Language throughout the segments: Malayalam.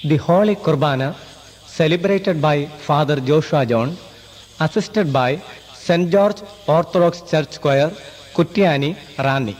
The Holy Kurbana, celebrated by Father Joshua John, assisted by St. George Orthodox Church Choir, Kuttiani, Rani.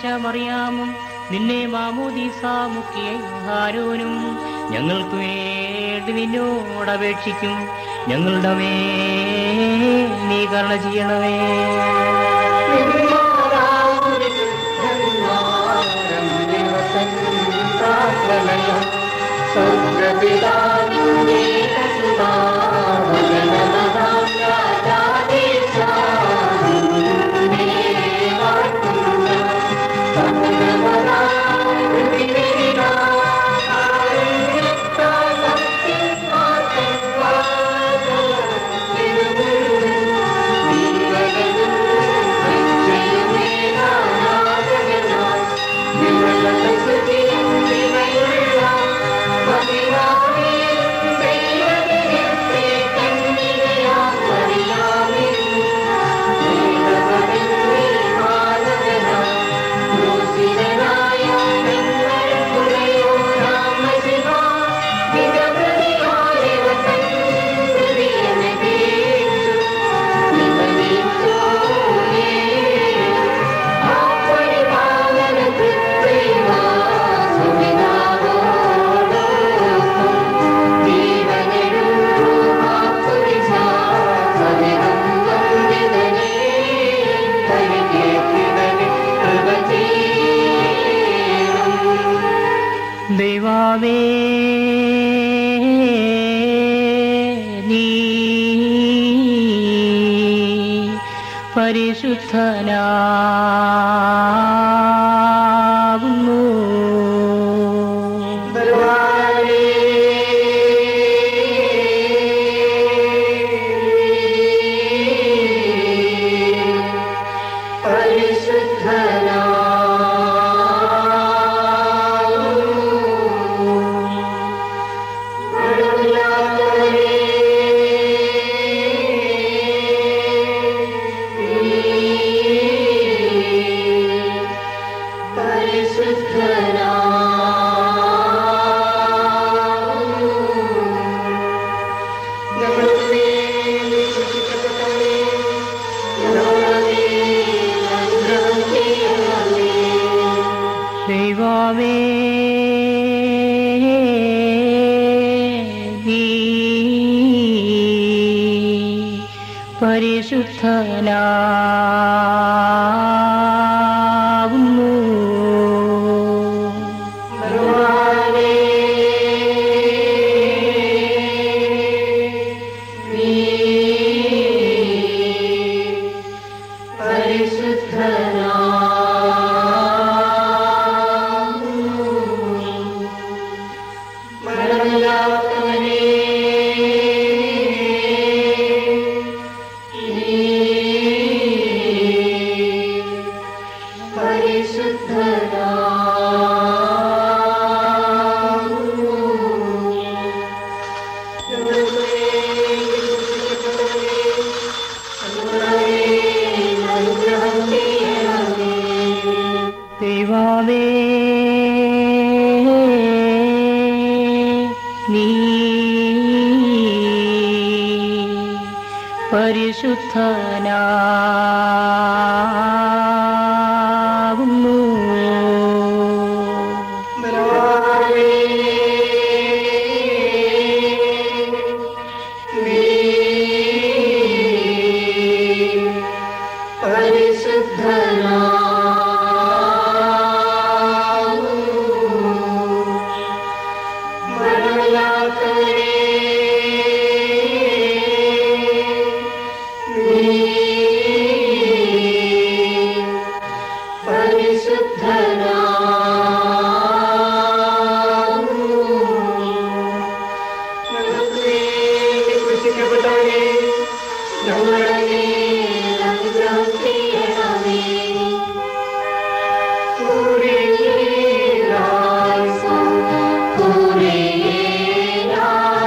വ്യാഴാഴ്ച മറിയാമും നിന്നെ മാമോദീസ മുക്കിയ ഹാരോനും ഞങ്ങൾക്ക് വേണ്ടി നിന്നോടപേക്ഷിക്കും. ഞങ്ങളുടെ നീ കരുണ ചെയ്യണമേ. ദൈവമേ, നീ പരിശുദ്ധനാകുന്നു. ദൈവമേ, നീ പരിശുദ്ധനാകുന്നു. ദൈവമേ, നീ പരിശുദ്ധനാകുന്നു. Kureyela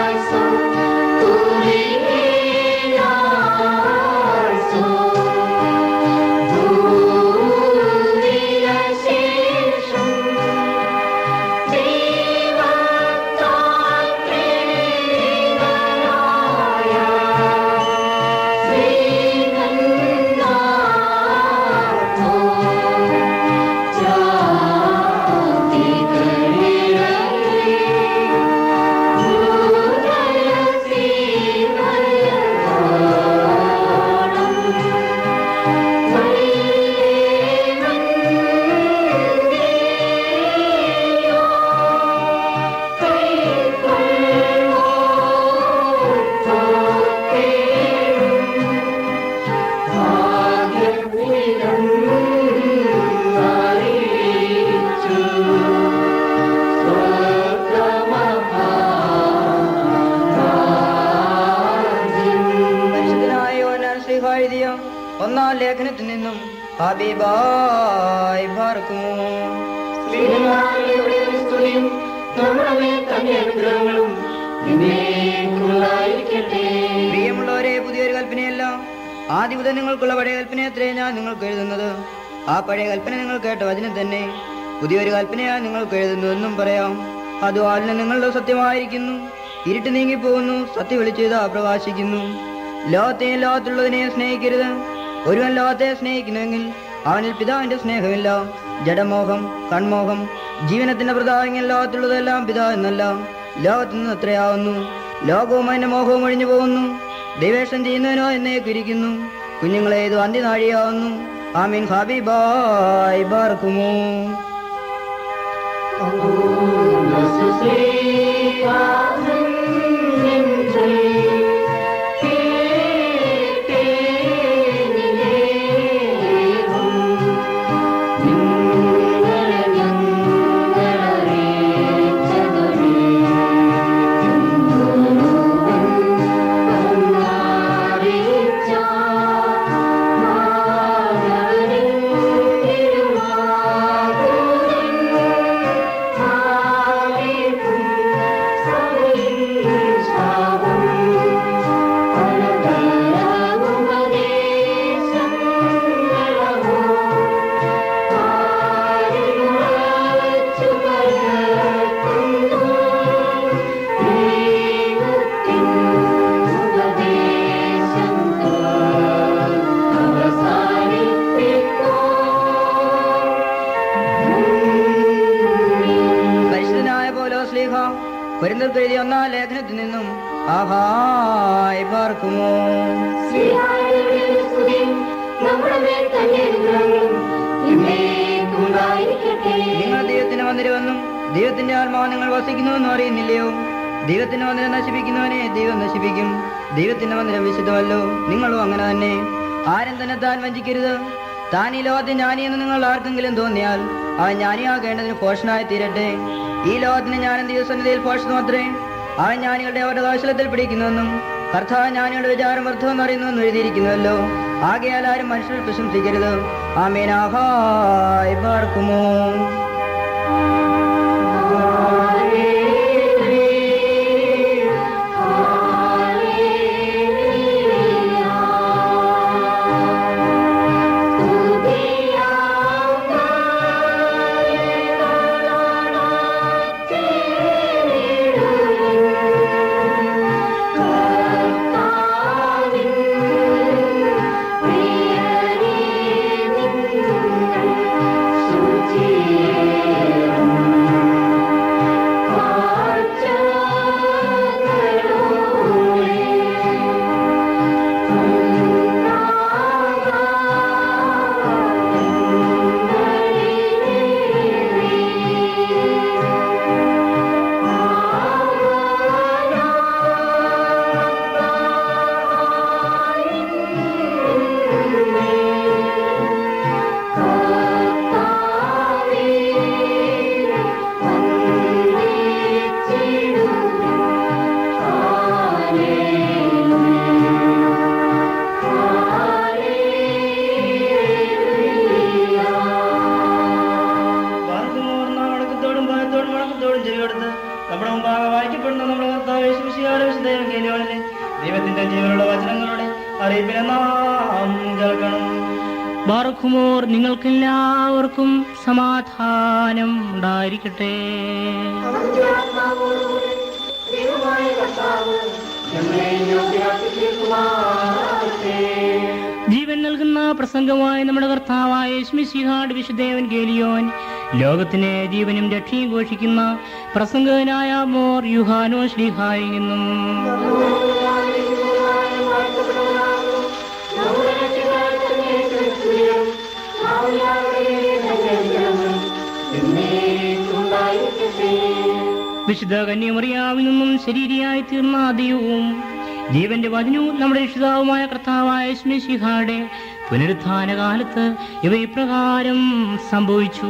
ലേഖനത്തിൽ നിന്നും ഹബീബായി പാർക്കുമോ. പ്രിയമുള്ളവരെ, പുതിയൊരു കൽപ്പനയല്ല, ആദ്യമുതൽ നിങ്ങൾക്കുള്ള പഴയ കൽപ്പനയത്രേ ഞാൻ നിങ്ങൾക്ക് എഴുതുന്നത്. ആ പഴയ കൽപ്പന നിങ്ങൾ കേട്ട വചനം തന്നെ പുതിയൊരു കൽപ്പനയാണ് നിങ്ങൾക്ക് എഴുതുന്നതെന്നും പറയാം. അത് ആലിന് നിങ്ങളുടെ സത്യമായിരിക്കുന്നു. ഇരുട്ട് നീങ്ങിപ്പോകുന്നു, സത്യം വിളിച്ചത് പ്രകാശിക്കുന്നു. ലോകത്തെയും ലോകത്തുള്ളതിനെയും സ്നേഹിക്കരുത്. ഒരുവൻ ലോകത്തെ സ്നേഹിക്കുന്നുവെങ്കിൽ അവനിൽ പിതാവിന്റെ സ്നേഹമില്ല. ജഡമോഹം, കൺമോഹം, ജീവനത്തിന്റെ പ്രതാപെങ്കിൽ ലോകത്തുള്ളതെല്ലാം പിതാവ് എന്നല്ല, ലോകത്തു നിന്ന് അത്രയാവുന്നു. ലോകവും അതിന്റെ മോഹവും ഒഴിഞ്ഞു പോകുന്നു. ദൈവേഷം ചെയ്യുന്നതിനോ എന്നേക്ക് ഇരിക്കുന്നു. കുഞ്ഞുങ്ങളെ ഇത് അന്ത്യനാഴിയാവുന്നു. ആമീൻ. ഹബീബായി പാർക്കുമോ. കൊരിന്ത്യർക്ക് എഴുതിയ ഒന്നാം ലേഖനത്തിൽ നിന്നും ആഹായി പാർക്കുമോ. നിങ്ങൾ ദൈവത്തിന്റെ മന്ദിരമെന്നും ദൈവത്തിന്റെ ആത്മാവ് നിങ്ങൾ വസിക്കുന്നുവെന്നും അറിയുന്നില്ലയോ? ദൈവത്തിന്റെ മന്ദിരം നശിപ്പിക്കുന്നവനെ ദൈവം നശിപ്പിക്കും. ദൈവത്തിന്റെ മന്ദിരം വിശുദ്ധമല്ലോ, നിങ്ങളും അങ്ങനെ തന്നെ. ആരും തന്നെ താൻ വഞ്ചിക്കരുത്. താൻ ഈ ലോകത്തിൽ ജ്ഞാനിയെന്ന് നിങ്ങൾ ആർക്കെങ്കിലും തോന്നിയാൽ അവൻ ജ്ഞാനിയാകേണ്ടതിന് ഭോഷനായി തീരട്ടെ. ഈ ലോകത്തിന് ജ്ഞാനം ദൈവസന്നിധിയിൽ ഭോഷണം അത്രേ. അവൻ ജ്ഞാനികളുടെ അവരുടെ കൗശലത്തിൽ പിടിക്കുന്നുവെന്നും കർത്താവ് ജ്ഞാനികളുടെ വിചാരം വ്യർത്ഥമെന്ന് അറിയുന്നുവെന്ന് എഴുതിയിരിക്കുന്നുവല്ലോ. ആകയാൽ ആരും മനുഷ്യർ പ്രശംസിക്കരുത്. ആമേൻ. ആഹായി പാർക്കുമോ. ദൈവത്തിന്റെ ജീവനുള്ള വചനങ്ങളുടെ അറിയിപ്പിനെ നാം കേൾക്കണം. ബാറഖുമോർ, നിങ്ങൾക്കെല്ലാവർക്കും സമാധാനം ഉണ്ടായിരിക്കട്ടെ. ജീവൻ നൽകുന്ന പ്രസംഗമായ നമ്മുടെ കർത്താവായ യേശുമിശിഹായുടെ വിശുദ്ധ എവൻഗേലിയോൻ ലോകത്തിന് ജീവനും രക്ഷയും ഘോഷിക്കുന്ന പ്രസംഗകനായ മോർ യൂഹാനോ ശ്ലീഹായിൽ നിന്നും വിശുദ്ധ കന്യമറിയാവിൽ നിന്നും ശരീരിയായി തീർന്ന ദൈവവും ജീവന്റെ വചനവും നമ്മുടെ രക്ഷിതാവുമായ കർത്താവായ യേശുമിശിഹായുടെ പുനരുത്ഥാന കാലത്ത് ഇവ ഇപ്രകാരം സംഭവിച്ചു.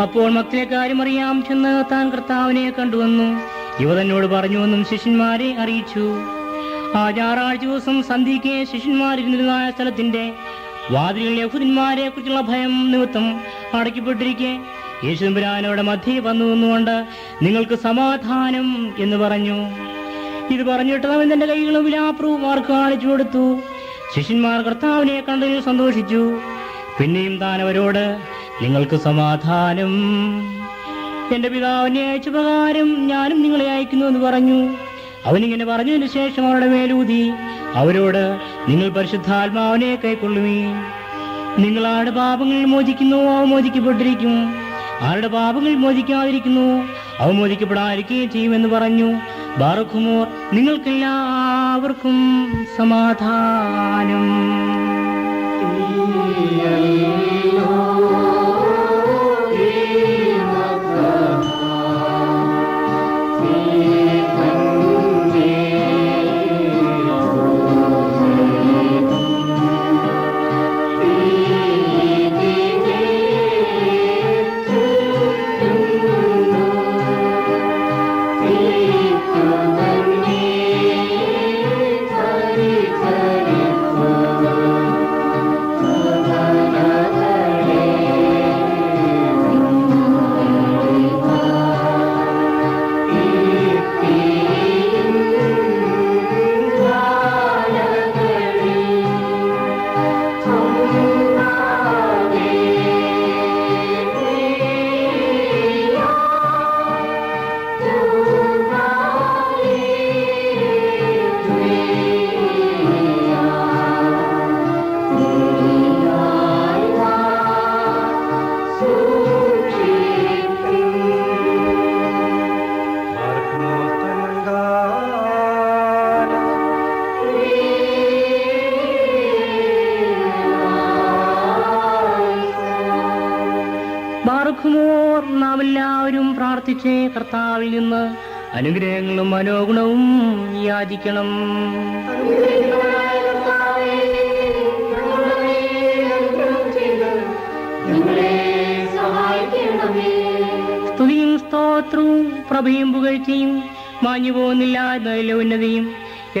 അപ്പോൾ മക്കളെ കാര്യമറിയാം ചെന്ന് താൻ കർത്താവിനെ കണ്ടുവന്നു. ഇവ തന്നോട് പറഞ്ഞുവെന്നും ശിഷ്യന്മാരെ അറിയിച്ചു. ആ ഞായറാഴ്ച ദിവസം സന്ധ്യയ്ക്ക് ശിഷ്യന്മാരിരുന്നിരുന്ന സ്ഥലത്തിന്റെ വാതിലുകൾ യഹൂദന്മാരെ കുറിച്ചുള്ള ഭയം നിമിത്തം അടയ്ക്കപ്പെട്ടിരിക്കെ യേശുദമ്പുരാനോടെ മധ്യേ വന്നു നിന്നുകൊണ്ട് നിങ്ങൾക്ക് സമാധാനം എന്ന് പറഞ്ഞു. ഇത് പറഞ്ഞിട്ട് അവൻ തന്റെ കൈകളും വിലാപ്പുറവും അവർക്ക് കാണിച്ചു കൊടുത്തു. ശിഷ്യന്മാർ കർത്താവിനെ കണ്ടതിൽ സന്തോഷിച്ചു. പിന്നെയും താൻ അവരോട് നിങ്ങൾക്ക് സമാധാനം, എന്റെ പിതാവിനെ അയച്ച പ്രകാരം ഞാനും നിങ്ങളെ അയക്കുന്നു എന്ന് പറഞ്ഞു. അവനിങ്ങനെ പറഞ്ഞതിന് ശേഷം അവരുടെ മേലൂതി അവരോട് നിങ്ങൾ പരിശുദ്ധാത്മാവിനെ കൈക്കൊള്ളുവീൻ. നിങ്ങൾ ആരുടെ പാപങ്ങൾ മോചിക്കുന്നുവോ അവ മോചിക്കപ്പെട്ടിരിക്കും, ആരുടെ പാപങ്ങൾ മോചിക്കാതിരിക്കുന്നു അവ മോചിക്കപ്പെടാതിരിക്കുകയും ചെയ്യുമെന്ന് പറഞ്ഞു. ബാറഖുമോർ, നിങ്ങൾക്കെല്ലാവർക്കും സമാധാനം. ബാറഖുമോർ, നാം എല്ലാവരും പ്രാർത്ഥിച്ച് കർത്താവിൽ നിന്ന് അനുഗ്രഹങ്ങളും മനോഗുണവും യാചിക്കണം. സ്തുതിയും സ്തോത്രവും പ്രഭയും പുകഴ്ചയും മാഞ്ഞു പോകുന്നില്ല എന്നതിലെ ഉന്നതിയും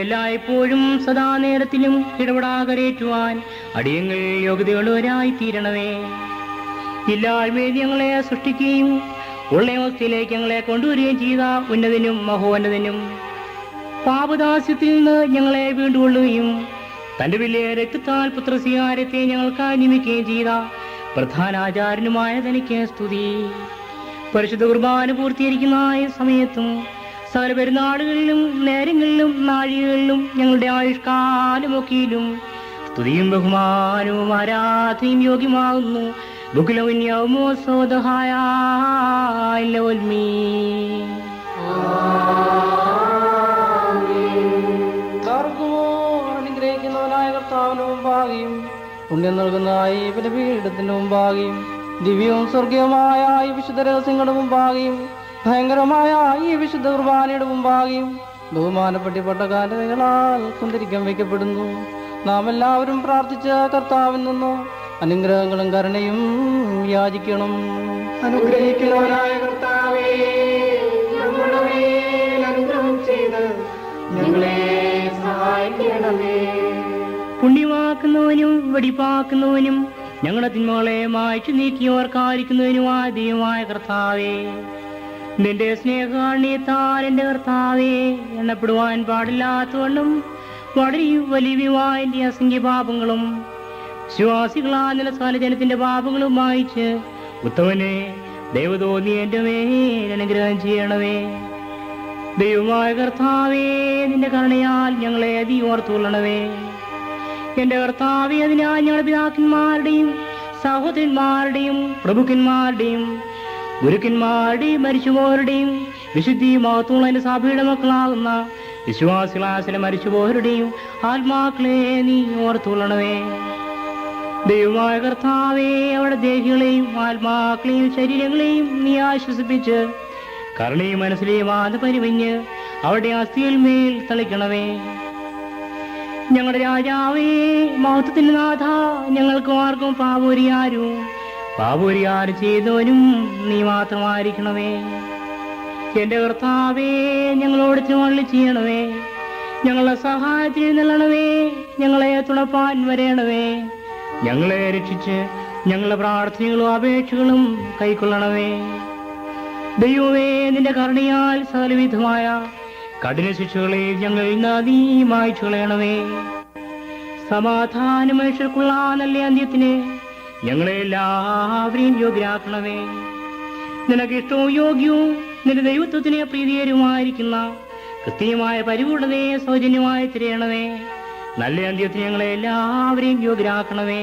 എല്ലായ്പ്പോഴും സദാ നേരത്തിലും ഇടപെടാകരേറ്റുവാൻ അടിയങ്ങൾ യോഗ്യതയുള്ളവരായി തീരണമേ. ഇല്ലായ്മയെ ഞങ്ങളെ സൃഷ്ടിക്കുകയും ഉള്ള അവസ്ഥയിലേക്ക് ഞങ്ങളെ കൊണ്ടുവരികയും ചെയ്ത ഉന്നതനും മഹോന്നതനും പാപദാസ്യത്തിൽ നിന്ന് ഞങ്ങളെ വീണ്ടുകൊള്ളുകയും തന്റെ വലിയ രക്തത്താൽ പുത്രസ്വീകാരത്തെ ഞങ്ങൾക്കായി നിയമിക്കുകയും ചെയ്ത പ്രധാനാചാര്യനുമായ തനിക്ക് സ്തുതി. പരിശുദ്ധ കുർബാന പൂർത്തീകരിക്കുന്ന സമയത്തും സകല പെരുന്നാളുകളിലും നേരങ്ങളിലും നാഴികകളിലും ഞങ്ങളുടെ ആയുഷ്കാലമൊക്കെയിലും സ്തുതിയും ബഹുമാനവും ആരാധനയും യോഗ്യമാകുന്നു. അനുഗ്രഹിക്കുന്നവനായ കർത്താവിന് മുമ്പാകെയും പുണ്യം നൽകുന്ന ഈ ബലിപീഠത്തിന് മുമ്പാകെയും ദിവ്യവും സ്വർഗീയമായ ഈ വിശുദ്ധ രഹസ്യങ്ങളുടെ മുമ്പാകെയും ഭയങ്കരമായ ഈ വിശുദ്ധ കുർബാനയുടെ മുമ്പാകെയും ബഹുമാനപ്പെട്ട കാലങ്ങളാൽ കുന്തിരിക്കാൻ വയ്ക്കപ്പെടുന്നു. നാം എല്ലാവരും പ്രാർത്ഥിച്ച കർത്താവിൽ നിന്ന് അനുഗ്രഹങ്ങളും കരുണയും യാചിക്കണം. അനുഗ്രഹിക്കുന്നവനായ കർത്താവേ, നമ്മുടെ മേൽ അനുഗ്രഹം ചെയ്ത് ഞങ്ങളെ സഹായിക്കണമേ. പുണ്യമാക്കുന്നവനും വെടിപ്പാക്കുന്നവനും ഞങ്ങളുടെ തിന്മകളെ മായ്ച്ചു നീക്കിയവർക്കായിരിക്കുന്നതിനുമായ ദൈവമായ കർത്താവേ, നിന്റെ സ്നേഹാണ്യത്താൽ എന്റെ കർത്താവേ എണ്ണപ്പെടുവാൻ പാടില്ലാത്തവണ്ണം വളരെ വലിയവായ എന്റെ അസംഖ്യ പാപങ്ങളും വിശ്വാസികളാ നിലസാല ജനത്തിന്റെ പാപങ്ങളും വായിച്ച് ഉത്തമനെ ദൈവതോന്നി എന്റെ മേൽ അനുഗ്രഹം ചെയ്യണമേ. ദൈവമായ കർത്താവേ, നിന്റെ കരുണയാൽ ഞങ്ങളെ ഓർത്തുകൊള്ളണമേ. എന്റെ കർത്താവേ, അതിനാൽ ഞങ്ങളുടെ പിതാക്കന്മാരുടെയും സഹോദരന്മാരുടെയും പ്രഭുക്കന്മാരുടെയും ഗുരുക്കന്മാരുടെയും മരിച്ചുപോരുടെയും വിശുദ്ധി മഹത്വമുള്ള എന്റെ സഭയുടെ മക്കളാകുന്ന വിശ്വാസികളാശല മരിച്ചുപോരുടെയും ആത്മാക്കളെ നീ ഓർത്തുകൊള്ളണമേ. ദൈവമായ കർത്താവേ, അവിടെ ദേഹികളെയും ആത്മാക്കളെയും ശരീരങ്ങളെയും നീ ആശ്വസിപ്പിച്ച് കരുണയും മനസ്സിലെയും ആദ പരിവഞ്ഞ് അവിടെ അസ്ഥിയിൽ മേൽ തളിക്കണമേ. ഞങ്ങളുടെ രാജാവേ, മഹത്വത്തിന്റെ നാഥ, ഞങ്ങൾക്ക് ആർക്കും പാപൂരിയാരും ചെയ്തവനും നീ മാത്രമായിരിക്കണമേ. എന്റെ കർത്താവേ, ഞങ്ങളോട് തിരുവള്ളി ചെയ്യണമേ. ഞങ്ങളുടെ സഹായത്തിന് നില്ലണമേ, ഞങ്ങളെ തുണപ്പാൻ വരേണമേ. ഞങ്ങളെ രക്ഷിച്ച് ഞങ്ങളുടെ പ്രാർത്ഥനകളും അപേക്ഷകളും കൈക്കൊള്ളണമേ. ദൈവമേ, നിന്റെ കരുണയാൽ സകലവിധമായ കഠിന ശിക്ഷകളെ ഞങ്ങൾ നീ മായ്ച്ചു കളയണമേ. സമാധാന മനുഷ്യർക്കുള്ള നല്ല അന്ത്യത്തിന് ഞങ്ങളെ എല്ലാവരെയും യോഗ്യരാക്കണമേ. നിനക്ക് ഇഷ്ടവും യോഗ്യവും നിന്റെ ദൈവത്വത്തിന് പ്രീതികരവുമായിരിക്കുന്ന കൃത്യമായ പരിപൂർണതയെ സൗജന്യമായി തിരയണമേ. നല്ല അന്ത്യത്തിന് ഞങ്ങളെ എല്ലാവരെയും യോഗ്യരാക്കണമേ.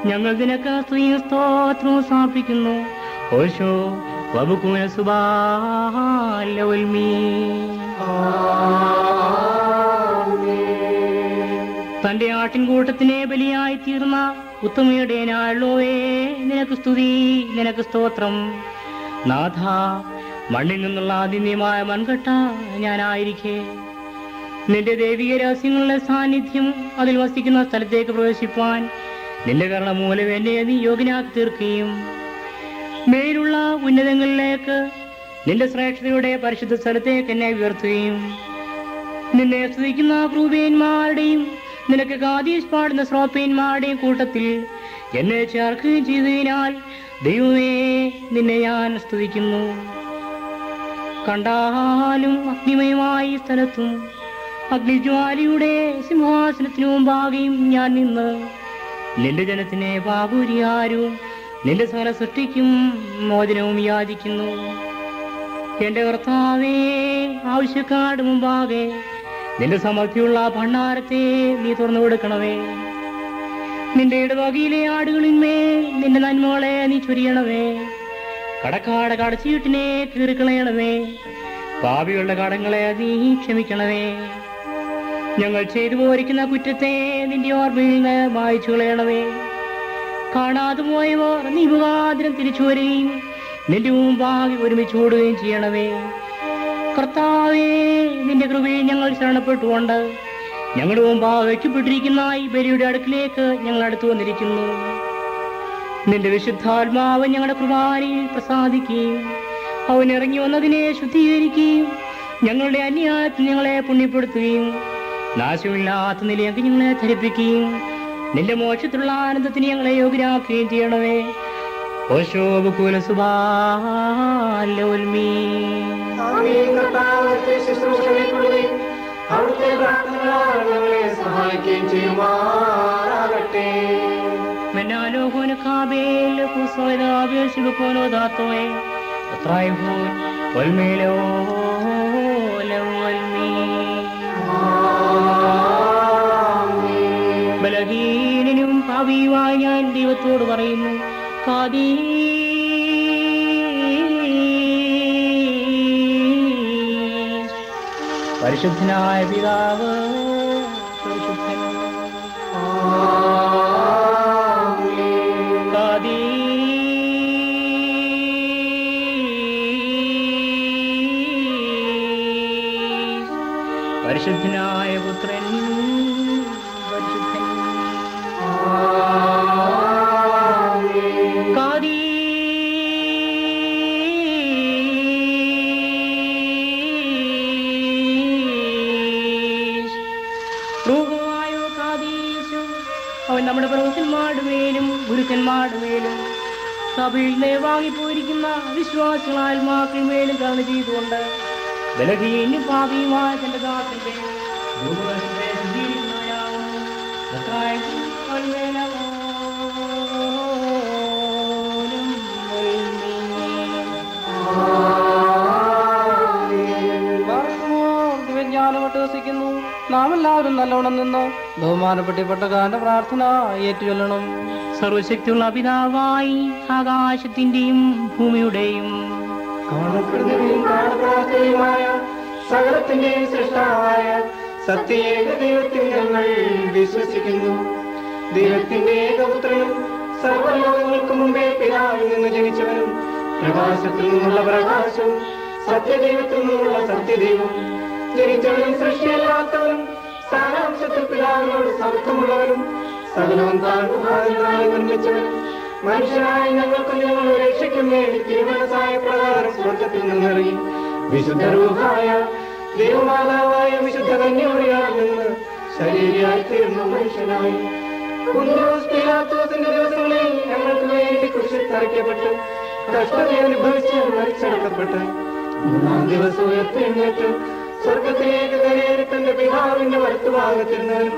ഞങ്ങൾ നിനക്ക് സ്തുതിയും സ്തോത്രവും സമർപ്പിക്കുന്നു. ഓശോ വബുക്കുന സുബാലവൽമീ. തന്റെ ആട്ടിൻകൂട്ടത്തിനെ ബലിയായി തീർന്ന ഉത്തമയുടെ നാളോവേ, നിനക്ക് സ്തുതി, നിനക്ക് സ്തോത്രം. നാഥ, മണ്ണിൽ നിന്നുള്ള അതിന്യമായ മൺകട്ട ഞാനായിരിക്കെ നിന്റെ ദൈവിക രഹസ്യങ്ങളുടെ സാന്നിധ്യം അതിൽ വസിക്കുന്ന സ്ഥലത്തേക്ക് പ്രവേശിപ്പാൻ നിന്റെ കരുണ മൂലം എന്നെ നീ യോഗ്യനാക്കി തീർക്കുകയും മേലുള്ള ഉന്നതങ്ങളിലേക്ക് നിന്റെ ശ്രേഷ്ഠതയുടെ പരിശുദ്ധ സ്ഥലത്തേക്ക് എന്നെ ഉയർത്തുകയും നിന്നെ സ്തുതിക്കുന്ന ക്രൂപേന്മാരുടെയും നിനക്ക് കാതീസ് പാടുന്ന ശ്രോപ്പേന്മാരുടെയും കൂട്ടത്തിൽ എന്നെ ചേർക്കുകയും ചെയ്തതിനാൽ ദൈവമേ, നിന്നെ ഞാൻ സ്തുതിക്കുന്നു. കണ്ടാലും അഗ്നിമയമായ സ്ഥലത്തും അഗ്നിജ്വാലിയുടെ സിംഹാസനത്തിനു മുമ്പാകെയും ഞാൻ നിന്ന് നിന്റെ ജനത്തിനെ പാപപരിഹാരവും നിന്റെ സകല സൃഷ്ടിക്കും മോചനവും യാചിക്കുന്നു. എന്റെ കർത്താവേ, ആവശ്യക്കാരുടെ മുമ്പാകെ നിന്റെ സമൃദ്ധിയുള്ള ഭണ്ഡാരത്തെ നീ തുറന്നു കൊടുക്കണമേ. നിന്റെ ഇടവകയിലെ ആടുകളിന്മേൽ നിന്റെ നന്മകളെ നീ ചൊരിയണമേ. കടക്കാട് കടച്ചീട്ടിനെ കീറിക്കളയണമേ. പാപികളുടെ കടങ്ങളെ നീ ക്ഷമിക്കണമേ. ഞങ്ങൾ ചെയ്തു പോരിക്കുന്ന കുറ്റത്തെ നിന്റെ ഓർമ്മയിൽ നിന്ന് മായ്ച്ചു കളയണമേ. കാണാതെ പോയവർ നീ മുഖാന്തരം തിരിച്ചു വരികയും നിന്റെ മുമ്പാകെ ഒരുമിച്ച് ഓടുകയും ചെയ്യണമേ. കർത്താവേ, നിന്റെ കൃപയിൽ ഞങ്ങൾ ശരണപ്പെട്ടുകൊണ്ട് ഞങ്ങളുടെ മുമ്പാകെ വയ്ക്കപ്പെട്ടിരിക്കുന്ന ഈ ബലിയുടെ അടുക്കിലേക്ക് ഞങ്ങൾ അടുത്തു വന്നിരിക്കുന്നു. നിന്റെ വിശുദ്ധാത്മാവ് ഞങ്ങളുടെ കുർബാനയിൽ പ്രസാദിക്കുകയും അവൻ ഇറങ്ങി വന്നതിനെ ശുദ്ധീകരിക്കുകയും ഞങ്ങളുടെ അന്യായത്തിൽ ഞങ്ങളെ പുണ്യപ്പെടുത്തുകയും നാശമില്ലാത്ത നിലയൊക്കെ ഞങ്ങളെ ധരിപ്പിക്കുകയും നിന്റെ മോക്ഷത്തിലുള്ള ആനന്ദത്തിന് ഞങ്ങളെ യോഗ്യരാക്കുകയും ചെയ്യണമേ. ഓശോബുക്കുല സുബാലോൽമീ. മെന്നാലോഹോന് കാബേൽ കുസോയദാബേൽ ശിവകോനോ ദാത്തോയെ അത്രായിഭൂൻ ഒൽമേലോ ലവൽമീ. ബലഹീനനും പാപിയുമായി ഞാൻ ദൈവത്തോട് പറയുന്നു, കാദീ. പരിശുദ്ധനായ പിതാവ്, പരിശുദ്ധൻ. കാദീ. പരിശുദ്ധനായ പുത്രൻ, പരിശുദ്ധൻ. കാദീ. അവൻ നമ്മുടെ പ്രഭുക്കന്മാരുടെ മേലും ഗുരുക്കന്മാരുടെ മേലും സഭയിൽ വാങ്ങിപ്പോയിരിക്കുന്ന വിശ്വാസികളായ ആത്മാക്കളുടെ മേലും കരുണ ചെയ്തുകൊണ്ട് ബലഹീനും പാപിയുമായ തന്റെ ദാസന്റെ ദിവ്യജ്ഞാനമട്ട് വസിക്കുന്നു. നാം എല്ലാവരും നല്ലോണം നിന്ന് ബഹുമാനപ്പെട്ടപ്പെട്ടക്കാരന്റെ പ്രാർത്ഥന ഏറ്റുചൊല്ലണം. സർവശക്തിയുള്ള പിതാവായി ആകാശത്തിന്റെയും ഭൂമിയുടെയും കാണപ്പെടുന്നവയും കാണപ്പെടാത്തവയുമായ സകലത്തിന്റെയും സൃഷ്ടാവായ സത്യേക ദൈവത്തിൽ ഞങ്ങൾ വിശ്വസിക്കുന്നു. ദൈവത്തിന്റെ ഏകപുത്രനും സർവ്വലോകങ്ങൾക്ക് മുമ്പേ പിതാവിൽ നിന്ന് ജനിച്ചവനും പ്രകാശത്തിൽ നിന്നുള്ള പ്രകാശവും സത്യദൈവത്തിൽ നിന്നുള്ള സത്യദൈവം, ജനിച്ചവനും സൃഷ്ടിയല്ലാത്തവനും സാരാംശത്തിൽ പിതാവിനോട് സമത്വമുള്ളവനും സകലവും താൻ മുഖാന്തരമായി നിർമ്മിച്ചവനും മനുഷ്യനായ ഞങ്ങൾക്കും ഞങ്ങളുടെ രക്ഷയ്ക്കും വേണ്ടി തിരുമനസായ പ്രകാരം സ്വർഗത്തിൽ നിന്നിറങ്ങി വിശുദ്ധ റൂഹായ ദൈവമാതാവായ വിശുദ്ധ കന്യമറിയാൽ നിന്ന് ശരീരയായി തീർന്ന മനുഷ്യനായി കുന്തിയോസ് പീലാത്തോസിന്റെ ദിവസങ്ങളിൽ ഞങ്ങൾക്ക് വേണ്ടി കുരിശിൽ തറയ്ക്കപ്പെട്ട് കഷ്ടത അനുഭവിച്ച് മരിച്ചടക്കപ്പെട്ട് മൂന്നാം ദിവസം ഉയർത്തെഴുന്നേറ്റ് സ്വർഗത്തിലേക്ക് കയറി തന്റെ പിതാവിന്റെ വലത്തുഭാഗത്തിരുന്നവനും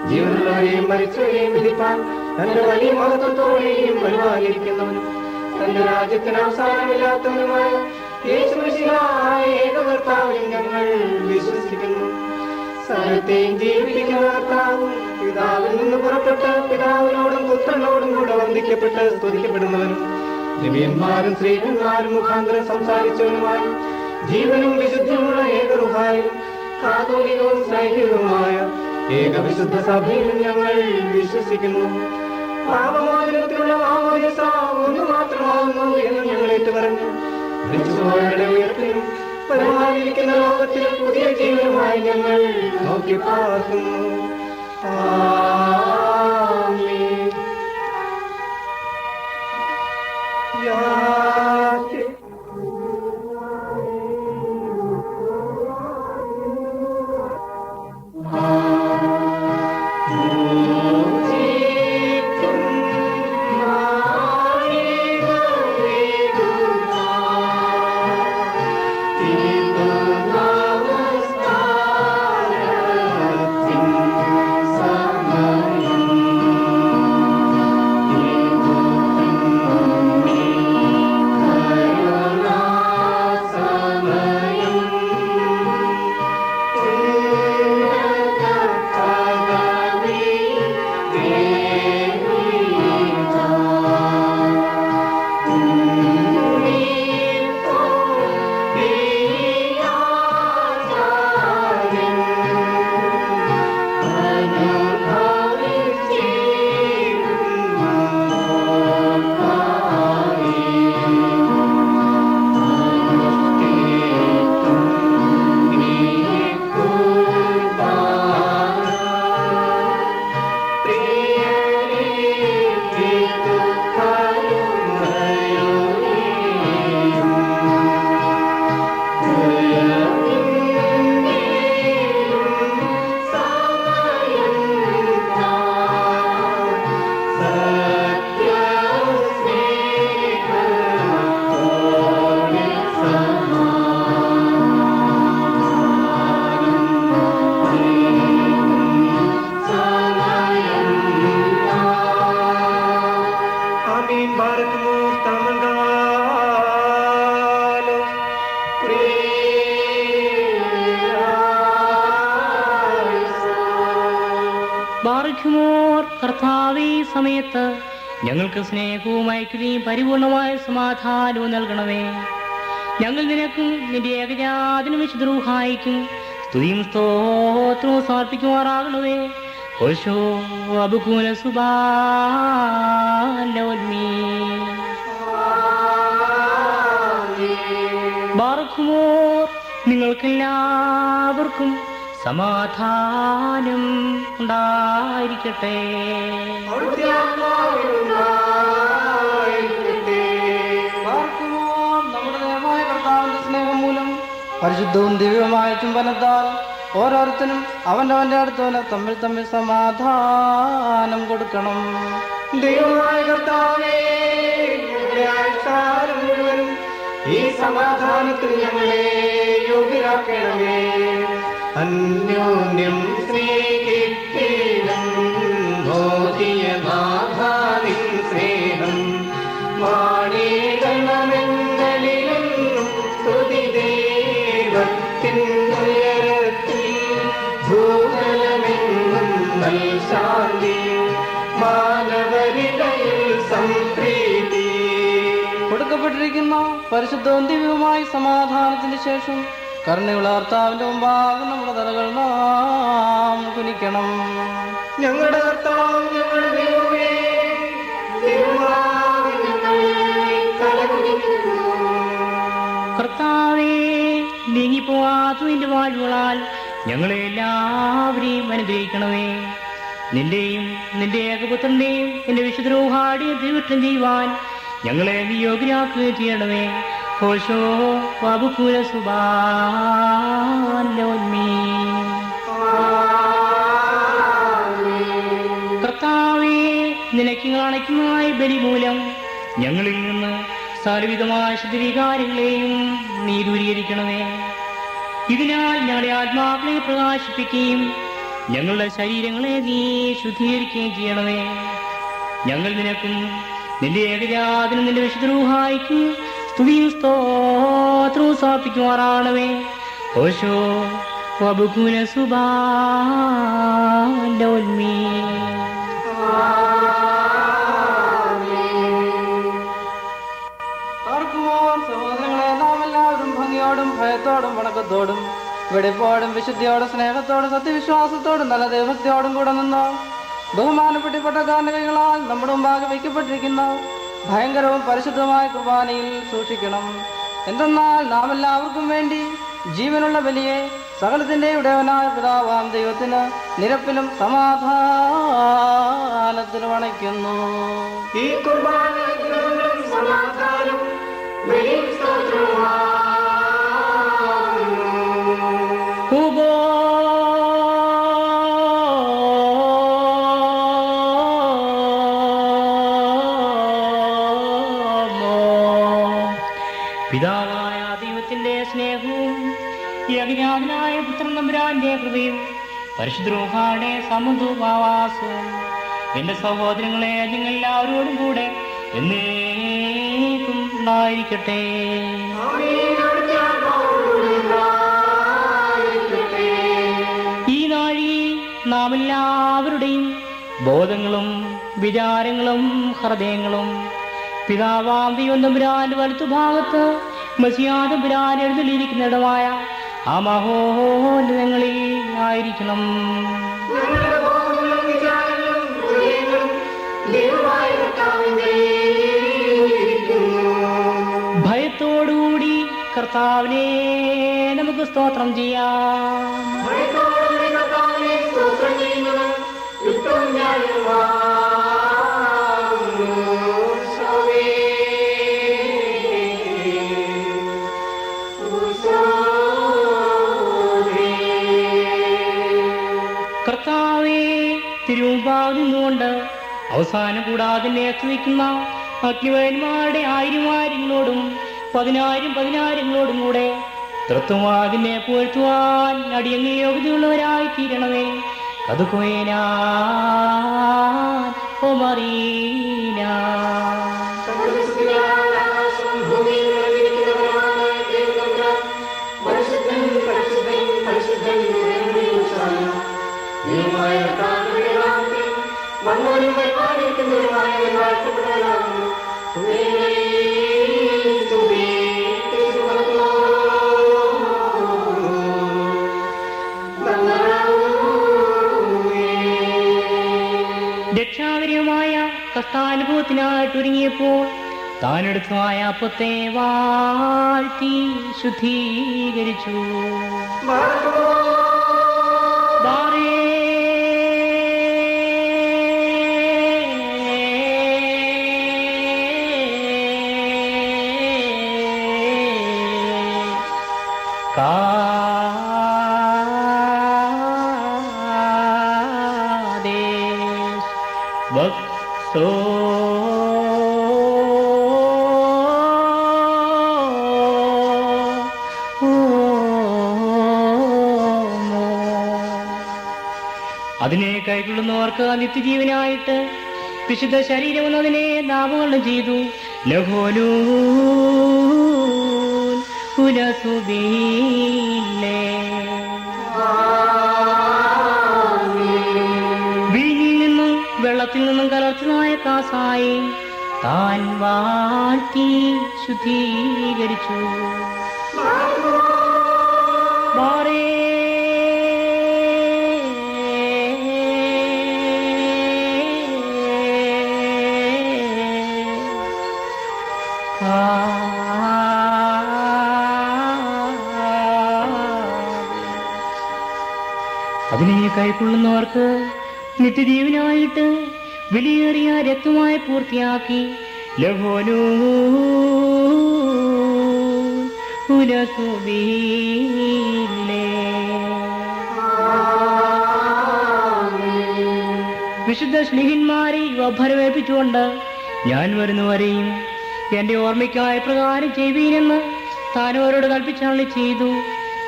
ജീവനുള്ളവരെയും മരിച്ചവരെയും വിധിപ്പാൻ തന്റെ വലിയ മഹത്വത്തോടെയും വരുവാനിരിക്കുന്നവനും തന്റെ രാജ്യത്തിന് അവസാനമില്ലാത്തവനുമായ യേശുമിശിഹായ ഏകകർത്താവിൽ ഞങ്ങൾ വിശ്വസിക്കുന്നു. സകലത്തെയും ജീവിപ്പിക്കുന്ന കർത്താവും പിതാവിൽ നിന്ന് പുറപ്പെട്ട് പിതാവിനോടും പുത്രനോടും കൂടെ വന്ദിക്കപ്പെട്ട് സ്തുതിക്കപ്പെടുന്നവനും ദിവ്യന്മാരും സ്ത്രീകന്മാരും മുഖാന്തരം സംസാരിച്ചവനുമായി ജീവനും വിശുദ്ധിയുമുള്ള ഏകറുഹായും കാതോലികവും സ്നേഹിതവുമായ ഏകവിശുദ്ധ സഭയിൽ ഞങ്ങൾ വിശ്വസിക്കുന്നു. പാപമോചനത്തിനുള്ള മാമോദിസ ഒന്ന് മാത്രമാകുന്നു എന്ന് ഞങ്ങൾ ഏറ്റുപറഞ്ഞു. മരിച്ചുപോയവരുടെ ഉയർപ്പിനും വരാനിരിക്കുന്ന ലോകത്തിലെ പുതിയ ജീവനുമായി ഞങ്ങൾ നോക്കി പാർക്കുന്നു. ആമേൻ. ബാറയ്ക്കുമോർ കർത്താവേ, സമയത്ത് ഞങ്ങൾക്ക് സ്നേഹവും ഐക്യതയും പരിപൂർണമായ സമാധാനവും നൽകണമേ. ഞങ്ങൾ നിനക്കും നിന്റെ ഏകജാതനും വിശുദ്ധരൂഹായിക്കും സ്തുതിയും സ്തോത്രവും സമർപ്പിക്കുമാറാകണമേ. ഓശോ അബുകൂല സുബാലോൽമീ ബാറയ്ക്കുമോർ നിങ്ങൾക്കെല്ലാവർക്കും സമാധാനം ഉണ്ടായിരിക്കട്ടെ. നമ്മുടെ ദൈവമായ കർത്താവിന്റെ സ്നേഹം മൂലം പരിശുദ്ധവും ദിവ്യവുമായ ചുംബനത്താൽ ഓരോരുത്തരും അവന്റെ അടുത്തവനെ തമ്മിൽ തമ്മിൽ സമാധാനം കൊടുക്കണം. ദൈവമായ കർത്താവേ, ഞങ്ങളുടെ ആയുഷ്കാലം മുഴുവനും ഈ സമാധാനത്തിൽ ഞങ്ങളെ യോഗ്യരാക്കണമേ. അന്യോന്യം സ്നേഹിക്കണം, മോദിയനാഥാവിൻ സ്നേഹം മാണിടണമെന്നലിലെന്നും സ്തുതി ദൈവത്തിൻ ഉയരത്തിൽ ഭൂതലമെന്നും നൽ ശാന്തി മാനവരിടയിൽ സംപ്രീതി. കൊടുക്കപ്പെട്ടിരിക്കുന്ന പരിശുദ്ധവും ദിവ്യവുമായ സമാധാനത്തിന് ശേഷം കരുണയുള്ള കർത്താവിന്റെ മുമ്പാകെ നമ്മുടെ തലകൾ നാം കുനിക്കണം. ഞങ്ങളുടെ കർത്താവ്, ഞങ്ങളുടെ ദൈവമേ, തിരുമുമ്പാകെ ഞങ്ങൾ തലകുനിക്കുന്നു. കർത്താവേ, നീങ്ങിപ്പോവാത്ത നിന്റെ വാഴ്വുകളാൽ ഞങ്ങളെ എല്ലാവരെയും അനുഗ്രഹിക്കണമേ. നിന്റെയും നിന്റെ ഏകപുത്രന്റെയും നിന്റെ വിശുദ്ധരൂഹാടിയും ദൈവത്വം ചെയ്യുവാൻ ഞങ്ങളെ നീ യോഗ്യരാക്കുകയും ചെയ്യണമേ. ഹോശോ വബുകുല സുബാലോന്മീ. കർത്താവേ, നിനക്ക് കാണിക്കുന്നതായ ബലി മൂലം ഞങ്ങളിൽ നിന്ന് സർവ്വവിധമായ ശുദ്ധവികാരങ്ങളെയും നീ ദൂരീകരിക്കണമേ. ഇതിനാൽ ഞങ്ങളുടെ ആത്മാക്കളെ പ്രകാശിപ്പിക്കുകയും ഞങ്ങളുടെ ശരീരങ്ങളെ നീ ശുദ്ധീകരിക്കുകയും ചെയ്യണമേ. ഞങ്ങൾ നിനക്കും നിന്റെ ഏകജാതനും നിന്റെ വിശുദ്ധ റൂഹായിക്കും സ്തുതിയും സ്തോത്രവും സമർപ്പിക്കുമാറാണമേ. ഓശോ വബുകുല സുബാലോന്മീ. സഹോദരങ്ങളെ, നാം എല്ലാവരും ഭംഗിയോടും ഭയത്തോടും വണക്കത്തോടും വെടിപ്പോടും വിശുദ്ധിയോടും സ്നേഹത്തോടും സത്യവിശ്വാസത്തോടും നല്ല ദൈവഭക്തിയോടും കൂടെ നിന്നോ ബഹുമാനപ്പെട്ടപ്പെട്ട കാരണകളാൽ നമ്മുടെ മുമ്പാകെ വയ്ക്കപ്പെട്ടിരിക്കുന്ന ഭയങ്കരവും പരിശുദ്ധമായ കുർബാനയിൽ സൂക്ഷിക്കണം. എന്തെന്നാൽ നാം എല്ലാവർക്കും വേണ്ടി ജീവനുള്ള ബലിയെ സകലത്തിന്റെ ഉടയവനായ പിതാവാം ദൈവത്തിന് നിരപ്പിലും സമാധാനത്തിലും അണയ്ക്കുന്നു. ഈ കുർബാന സമാധാനം ബലിയും സ്തോത്രവുമാകുന്നു. പിതാവായ ദൈവത്തിന്റെ സ്നേഹവും ഏകജാതനായ പുത്രൻ തമ്പുരാന്റെ കൃപയും പരിശുദ്ധ റൂഹായുടെ സമൃദ്ധവാസവും എന്റെ സഹോദരങ്ങളെ നിങ്ങൾ എല്ലാവരോടും കൂടെ എന്നേക്കും ഉണ്ടായിരിക്കട്ടെ. ഈ നാഴി നാം എല്ലാവരുടെയും ബോധങ്ങളും വിചാരങ്ങളും ഹൃദയങ്ങളും പിതാവാം ദൈവം തമ്പുരാന്റെ വലത്തുഭാഗത്ത് മസിഹാ തമ്പുരാൻ എഴുന്നള്ളിയിരിക്കുന്നിടമായ ആ മഹോന്നതങ്ങളിൽ ആയിരിക്കണം. ഭയത്തോടുകൂടി കർത്താവിനെ നമുക്ക് സ്തോത്രം ചെയ്യാം. കർത്താവേ, തിരുമുമ്പാകെ നിന്നുകൊണ്ട് അവസാനം കൂടാതെ സ്തുതിക്കുന്ന അഗ്നിവയന്മാരുടെ 1000 10,000 കൂടെ തൃത്വമാതിനെ പുകഴ്ത്തുവാൻ അടിയങ്ങ യോഗ്യതയുള്ളവരായി തീരണമേ. അതുകൊയനാ ഓ മറീന. രക്ഷാകരമായ കഷ്ടാനുഭവത്തിനായിട്ടൊരുങ്ങിയപ്പോൾ താനെടുത്തതായ അപ്പത്തെ വാഴ്ത്തി ശുദ്ധീകരിച്ചു. അതിനെ കൈക്കൊള്ളുന്നവർക്ക് നിത്യജീവനായിട്ട് വിശുദ്ധ ശരീരം എന്നതിനെ നാമകരണം ചെയ്തു. ലഘോലൂ ഉലസുബീലേ. വീഞ്ഞിൽ നിന്നും വെള്ളത്തിൽ നിന്നും കലർച്ചതായ കാസായി താൻ വാഴ്ത്തി ശുദ്ധീകരിച്ചു. അതിനെ കൈക്കൊള്ളുന്നവർക്ക് നിത്യജീവനായിട്ട് വിലയേറിയ രക്തമായി പൂർത്തിയാക്കി ലഹോനൂ ഉലസുബീലേ. വിശുദ്ധ സ്നേഹിന്മാരെ ഭരമേൽപ്പിച്ചുകൊണ്ട് ഞാൻ വരുന്നവരെയും എന്റെ ഓർമ്മയ്ക്കായ പ്രകാരം ചെയ്വീനെന്ന് താൻ അവരോട് കൽപ്പിച്ചാളി ചെയ്തു.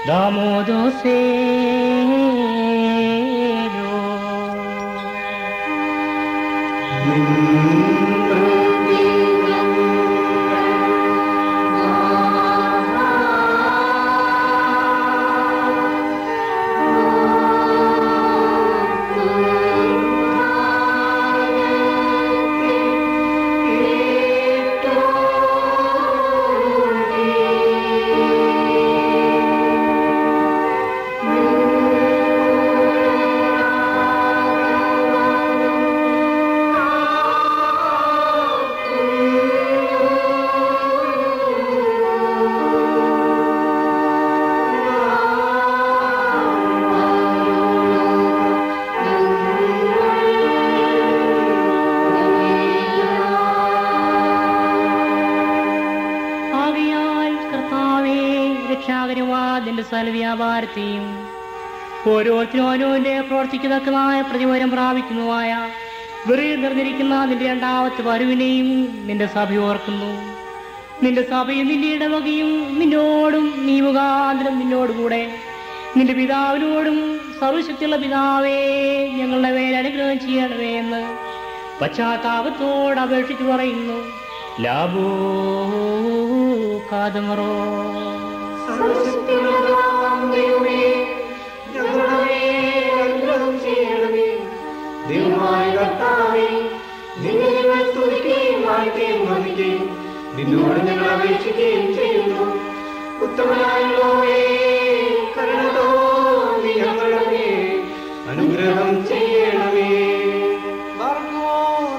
ദാമോദോസേ രക്ഷാകരവാദിന്റെ സൽവ്യാപാരത്തെയും ഓരോരുത്തരും ഓരോന്റെ പ്രവർത്തിക്കത്തക്കതായ പ്രതിഫലം പ്രാപിക്കുന്നതായ വെറിയിൽ നിറഞ്ഞിരിക്കുന്ന നിന്റെ രണ്ടാമത്തെ വരവിനെയും നിന്റെ സഭ ഓർക്കുന്നു. നിന്റെ സഭയും നിന്റെ ഇടവകയും നിന്നോടും നീ മുഖാന്തരം നിന്നോടുകൂടെ നിന്റെ പിതാവിനോടും സർവശക്തിയുള്ള പിതാവേ ഞങ്ങളുടെ മേൽ അനുഗ്രഹം ചെയ്യണമേ എന്ന് പശ്ചാത്താപത്തോട് അപേക്ഷിച്ച് പറയുന്നു. ലാബോ കാതമറോ. നിന്നോട് ഞങ്ങൾ അപേക്ഷിക്കുകയും ചെയ്യുന്നു. ഉത്തമനായുള്ളവേ, കരുണ തോന്നി ഞങ്ങളുടെ മേൽ അനുഗ്രഹം ചെയ്യണമേ.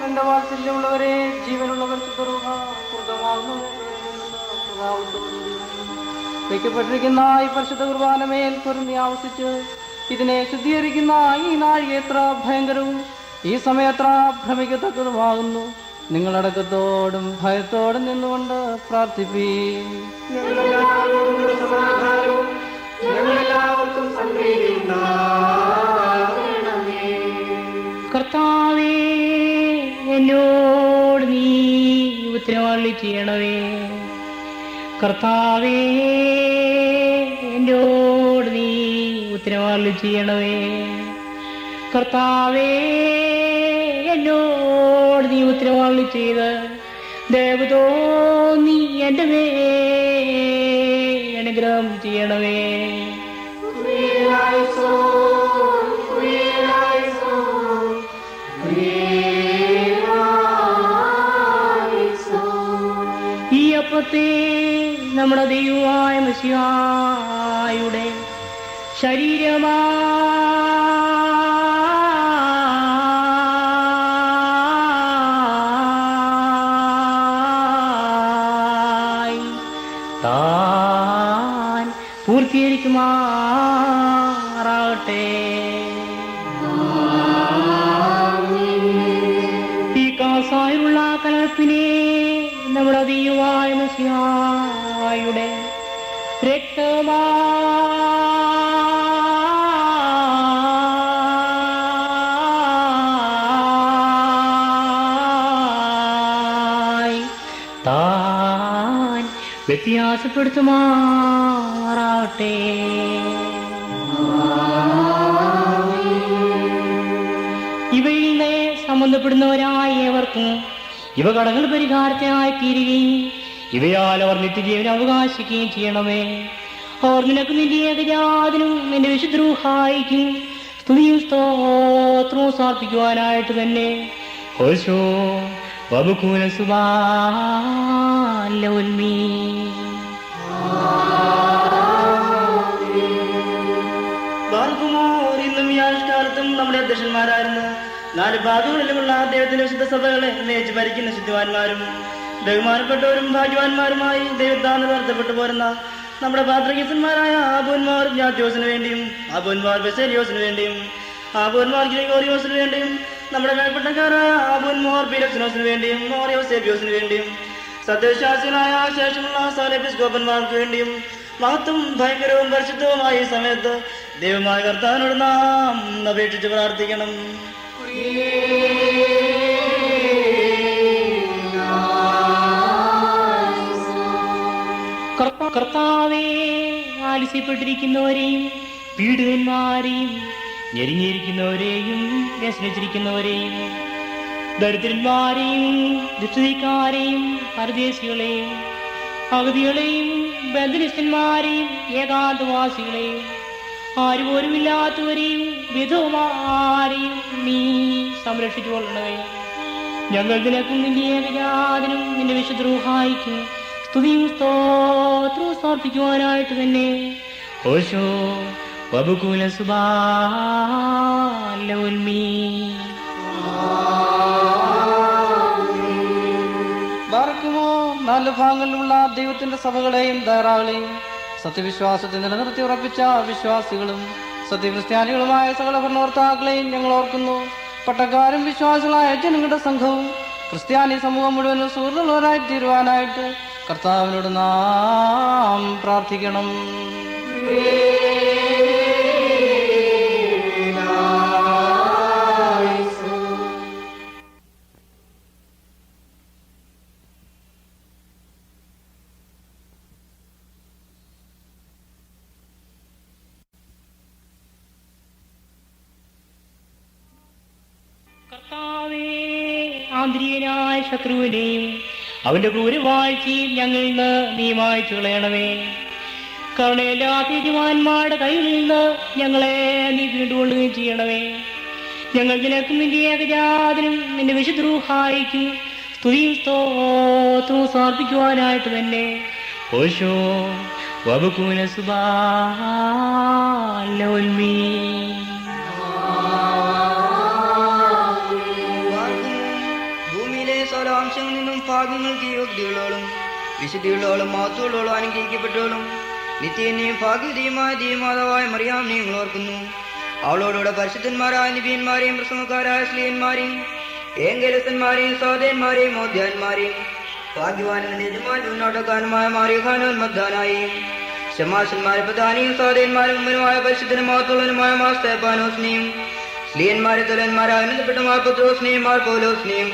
എന്റെ വാത്സല്യമുള്ളവരെ, ജീവനുള്ളവർ വയ്ക്കപ്പെട്ടിരിക്കുന്ന ഈ പരിശുദ്ധ കുർബാനമേൽ പൊരുന്നി ആവസിച്ച് ഇതിനെ ശുദ്ധീകരിക്കുന്ന ഈ നാഴിക എത്ര ഭയങ്കരവും ഈ സമയം എത്ര ഭ്രമിക്കത്തക്കതുമാകുന്നു. നിങ്ങളടക്കത്തോടും ഭയത്തോടും നിന്നുകൊണ്ട് പ്രാർത്ഥിപ്പീൻ. കർത്താവേ, എന്നോട് നീ ഉത്തരവാദി ചെയ്യണമേ. കർത്താവേ, എന്നോട് നീ ഉത്തരവാദി ചെയ്യണമേ. കർത്താവേ, എന്നോട് നീ ഉത്തരവാദി ചെയ്ത് ദയവ് തോന്നി എൻ്റെ മേൽ അനുഗ്രഹം ചെയ്യണമേ. ഈ അപ്പത്തെ നമ്മുടെ ദൈവമായ മിശിഹായുടെ ശരീരമായി താൻ പൂർത്തീകരിക്കുമാറാകട്ടെ. ഈ കാസായുള്ള കലർപ്പിനെ നമ്മുടെ ദൈവമായ മിശിഹായുടെ രക്തമായി താൻ വ്യത്യാസപ്പെടുത്തുമാറാകട്ടെ. ഇവയിൽ സംബന്ധപ്പെടുന്നവരായ ഏവർക്കും ഇവ കടങ്ങൾ പരിഹാരത്തിനായി തീരുകയും ഇവയാൽ അവർ നിത്യജീവൻ അവകാശിക്കുകയും ചെയ്യണമേ. അവർ നിനക്ക് നിന്റെ ഏകജാതനും നിന്റെ വിശുദ്ധരൂഹായിക്കും സ്തുതിയും സ്തോത്രവും സമർപ്പിക്കുവാനായിട്ട് തന്നെ ഹോശോ വബുകൂല സുബാലൗൽമീ. ഇന്നും ഈ ആനുഷ്ഠാനത്തും നമ്മുടെ അധ്യക്ഷന്മാരായിരുന്നു 4 ഭാഗങ്ങളിലുമുള്ള ദൈവത്തിന്റെ വിശുദ്ധ സഭകളെ നയിച്ച് ഭരിക്കുന്ന ശുദ്ധിവാന്മാരും ബഹുമാനപ്പെട്ടവരും ഭാഗ്യവാന്മാരുമായി ദൈവത്താന്ന് നടത്തപ്പെട്ടു പോരുന്ന നമ്മുടെ പാത്രകീസന്മാരായ ആബോന്മാർ ജ്ഞാത്യോസിന് വേണ്ടിയും ആബോന്മാർ ബെസേലിയോസിന് വേണ്ടിയും ആബോന്മാർ ഗ്രിഗോറിയോസിന് വേണ്ടിയും നമ്മുടെ മേൽപ്പെട്ടക്കാരായ ആബോന്മാർ പീലക്സിനോസിന് വേണ്ടിയും മോറിയോസേബിയോസിന് വേണ്ടിയും സത്യവിശ്വാസികളായ ശേഷമുള്ള സകല എപ്പിസ്കോപ്പന്മാർക്ക് വേണ്ടിയും മഹത്വം ഭയങ്കരവും പരിശുദ്ധവുമായ ഈ സമയത്ത് ദൈവമായ കർത്താവിനോട് നാം അപേക്ഷിച്ച് പ്രാർത്ഥിക്കണം. കർത്താവേ, ആലസ്യപ്പെട്ടിരിക്കുന്നവരെയും പീഡിതന്മാരെയും ഞെരുങ്ങിയിരിക്കുന്നവരെയും വ്യസനിച്ചിരിക്കുന്നവരെയും ദരിദ്രന്മാരെയും ദുഷ്ടതക്കാരെയും പരദേശികളെയും അഗതികളെയും ബന്ധനിഷ്ഠന്മാരെയും ഏകാന്തവാസികളെയും ആരുപോലുമില്ലാത്തവരെയും വിധവമാരെയും നീ സംരക്ഷിച്ചു കൊള്ളണമേ. ഞങ്ങൾ നിനക്കും നിന്റെ ഏകജാതനും നിന്റെ വിശുദ്ധ റൂഹായിക്കും സ്തുതിയും സ്തോത്രവും സമർപ്പിക്കുവാനായിട്ട് തന്നെ ഓശോ വബുകുല സുബാലൗൽമീ. ബാറക്കുമോ നാല് ഭാഗങ്ങളിലുള്ള ദൈവത്തിന്റെ സഭകളെയും ധാരാളെയും സത്യവിശ്വാസത്തെ നിലനിർത്തി ഉറപ്പിച്ച വിശ്വാസികളും സത്യക്രിസ്ത്യാനികളുമായ സകല ഭരണകർത്താക്കളെയും ഞങ്ങൾ ഓർക്കുന്നു. പട്ടക്കാരും വിശ്വാസികളായ ജനങ്ങളുടെ സംഘവും ക്രിസ്ത്യാനി സമൂഹം മുഴുവനും സുഹൃത്തുള്ളവരായി തീരുവാനായിട്ട് കർത്താവിനോട് നാം പ്രാർത്ഥിക്കണം. കർത്താവേ, ആന്തരികനായ ശത്രുവിനെയും അവന്റെ ക്രൂരവാഴ്ചയും ഞങ്ങളിൽ നിന്ന് നീ മായ്ച്ചു കളയണമേ. കരുണയില്ലാത്ത യജമാന്മാരുടെ കയ്യിൽ നിന്ന് ഞങ്ങളെ നീ വീണ്ടുകൊള്ളുകയും ചെയ്യണമേ. ഞങ്ങൾ നിനക്കും നിന്റെ ഏകജാതനും നിന്റെ വിശുദ്ധ റൂഹായിക്കും സ്തുതിയും സ്തോത്രവും സമർപ്പിക്കുവാനായിട്ട് തന്നെ ഓശോ വബുകുല സുബാലൗൽമീ. ഭൂമിയിലെ സകലാംശങ്ങളിൽ നിന്നും ഭാഗ്യങ്ങൾക്ക് യോഗ്യതകളോളം വിശുദ്ധികളോളം മാത്തുകളോളം അനുഗ്രഹിക്കപ്പെട്ടോളും നിത്യനെയും ഭാഗ്യതയുമായ ദൈവമാതാവായ മറിയാം നിങ്ങൾ ഓർക്കുന്നു. അവളോടുകൂടെ പരിശുദ്ധന്മാരായ നിബിയന്മാരെയും പ്രസംഗക്കാരായ സ്ത്രീയന്മാരെയും ഏങ്കലസന്മാരെയും സഹോദരന്മാരെയും മോദ്യാന്മാരെയും ഭാഗ്യവാനും യജമാൻ മുന്നോട്ടക്കാരനുമായ മാറിയഖാനോന്മദ്ദാനായും ശമാശന്മാരെ പ്രധാനിയും സഹോദരന്മാരും മുമ്പനുമായ പരിശുദ്ധനും മഹത്തുള്ളനുമായ മാസ്തേപ്പാനോസിനെയും സ്ത്രീയന്മാരെ തുലന്മാരായ ബന്ധപ്പെട്ട മാർ പത്രോസിനെയും മാർ പൗലോസിനെയും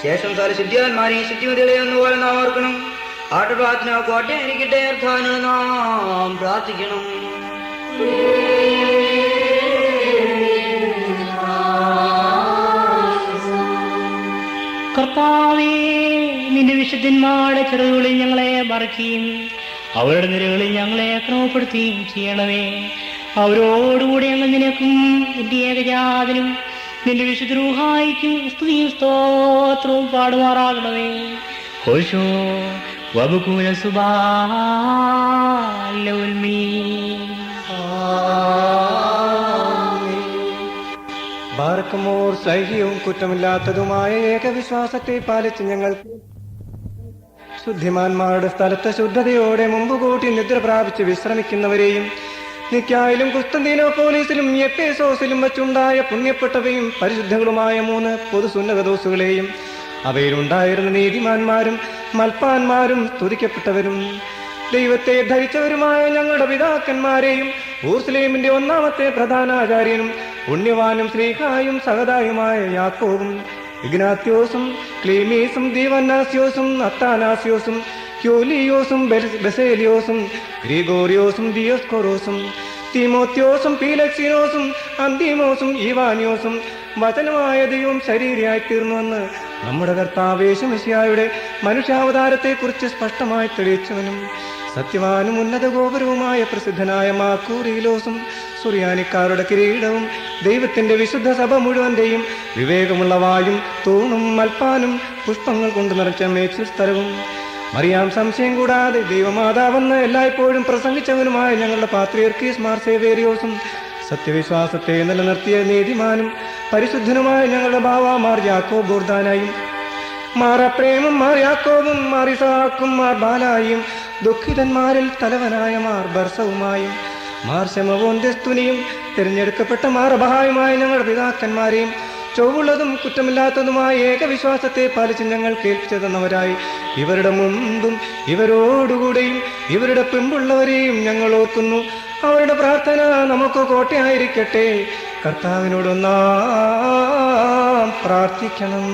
ശേഷം സകല ശുദ്ധിവാന്മാരെയും ശുദ്ധിമതികളെയും ഒന്നുപോലെ നാം ഓർക്കണം. ആട്ടുപ്രാർത്ഥന കോട്ടയായിരിക്കട്ടെ. അർത്ഥാനോട് നാം പ്രാർത്ഥിക്കണം. കർത്താവേ, നിന്റെ വിശുദ്ധന്മാരുടെ ചെറുകളിൽ ഞങ്ങളെ മറക്കുകയും അവരുടെ നിരകളിൽ ഞങ്ങളെ ക്രമപ്പെടുത്തുകയും ചെയ്യണമേ. അവരോടുകൂടി ഞങ്ങൾ നിനക്കും നിന്റെ ഏകജാതനും നിന്റെ വിശുദ്ധ റൂഹായിക്കും സ്തുതിയും സ്തോത്രവും പാടുമാറാകണമേ. ഓശോ വബുകുല സുബാലൗൽമീ. ബാർക്കുമോർ സൈഹിയവും കുറ്റമില്ലാത്തതുമായ ഏകവിശ്വാസത്തെ പാലിച്ച് ഞങ്ങൾ ശുദ്ധിമാന്മാരുടെ സ്ഥലത്ത് ശുദ്ധതയോടെ മുമ്പ് കൂട്ടി നിദ്ര പ്രാപിച്ച് വിശ്രമിക്കുന്നവരെയും നിക്കായിലും കുസ്തന്തീനോപോലീസിലും എഫേസോസിലും വച്ചുണ്ടായ പുണ്യപ്പെട്ടവയും പരിശുദ്ധങ്ങളുമായ 3 പൊതുസുന്നതദോസുകളെയും അവയിലുണ്ടായിരുന്ന നീതിമാന്മാരും മൽപ്പാന്മാരും സ്തുതിക്കപ്പെട്ടവരും ദൈവത്തെ ധരിച്ചവരുമായ ഞങ്ങളുടെ പിതാക്കന്മാരെയും ഊർസ്ലേമിന്റെ 1-ാമത്തെ പ്രധാനാചാര്യനും പുണ്യവാനും ശ്രീഹായും സഹതായുമായ യാക്കോബും ഇഗ്നാത്യോസും ക്ലീമീസും ദീവന്നാസ്യോസും അത്താനാസ്യോസും യോലിയോസും ബസേലിയോസും ഗ്രിഗോറിയോസും ദിയോസ്കോറോസും തീമോത്യോസും പീലക്സിനോസും അന്തിമോസും ഈവാനിയോസും വചനമായ ദൈവം ശരീരയായി തീർന്നുവെന്ന് നമ്മുടെ കർത്താവ് യേശുമിശിഹായുടെ മനുഷ്യാവതാരത്തെക്കുറിച്ച് സ്പഷ്ടമായി തെളിയിച്ചവനും സത്യവാനും ഉന്നത ഗോപുരവുമായ പ്രസിദ്ധനായ മാക്കൂറിയിലോസും സുറിയാനിക്കാരുടെ കിരീടവും ദൈവത്തിന്റെ വിശുദ്ധ സഭ മുഴുവന്റെയും വിവേകമുള്ള വായും തൂണും മൽപ്പാനും പുഷ്പങ്ങൾ കൊണ്ട് നിറച്ച മേച്ചിൽ സ്ഥലവും മറിയാം സംശയം കൂടാതെ ദൈവമാതാവെന്ന് എല്ലായ്പ്പോഴും പ്രസംഗിച്ചവനുമായ ഞങ്ങളുടെ പാത്രിയർക്കീസ് മാർ സേവേരിയോസും സത്യവിശ്വാസത്തെ നിലനിർത്തിയ നീതിമാനും പരിശുദ്ധനുമായ ഞങ്ങളുടെ ബാവാമാർ യാക്കോബ് ബോർദാനായും മാർ അപ്രേമും മാർ യാക്കോബും മാർ ഇസാക്കും മാർ ബാലായും ദുഃഖിതന്മാരിൽ തലവനായ മാർ ബർസവുമായും മാർ ശമവോന്തെസ്തുനിയും തിരഞ്ഞെടുക്കപ്പെട്ട മാർ അബഹായുമായ ഞങ്ങളുടെ പിതാക്കന്മാരെയും ചൊവ്വുള്ളതും കുറ്റമില്ലാത്തതുമായ ഏകവിശ്വാസത്തെ പാലിച്ച് ഞങ്ങൾ കേൾപ്പിച്ചു തന്നവരായി ഇവരുടെ മുമ്പും ഇവരോടുകൂടെയും ഇവരുടെ പിമ്പുള്ളവരെയും ഞങ്ങൾ ഓർക്കുന്നു. അവരുടെ പ്രാർത്ഥന നമുക്ക് കോട്ടയായിരിക്കട്ടെ. കർത്താവിനോടൊന്നാം പ്രാർത്ഥിക്കണം.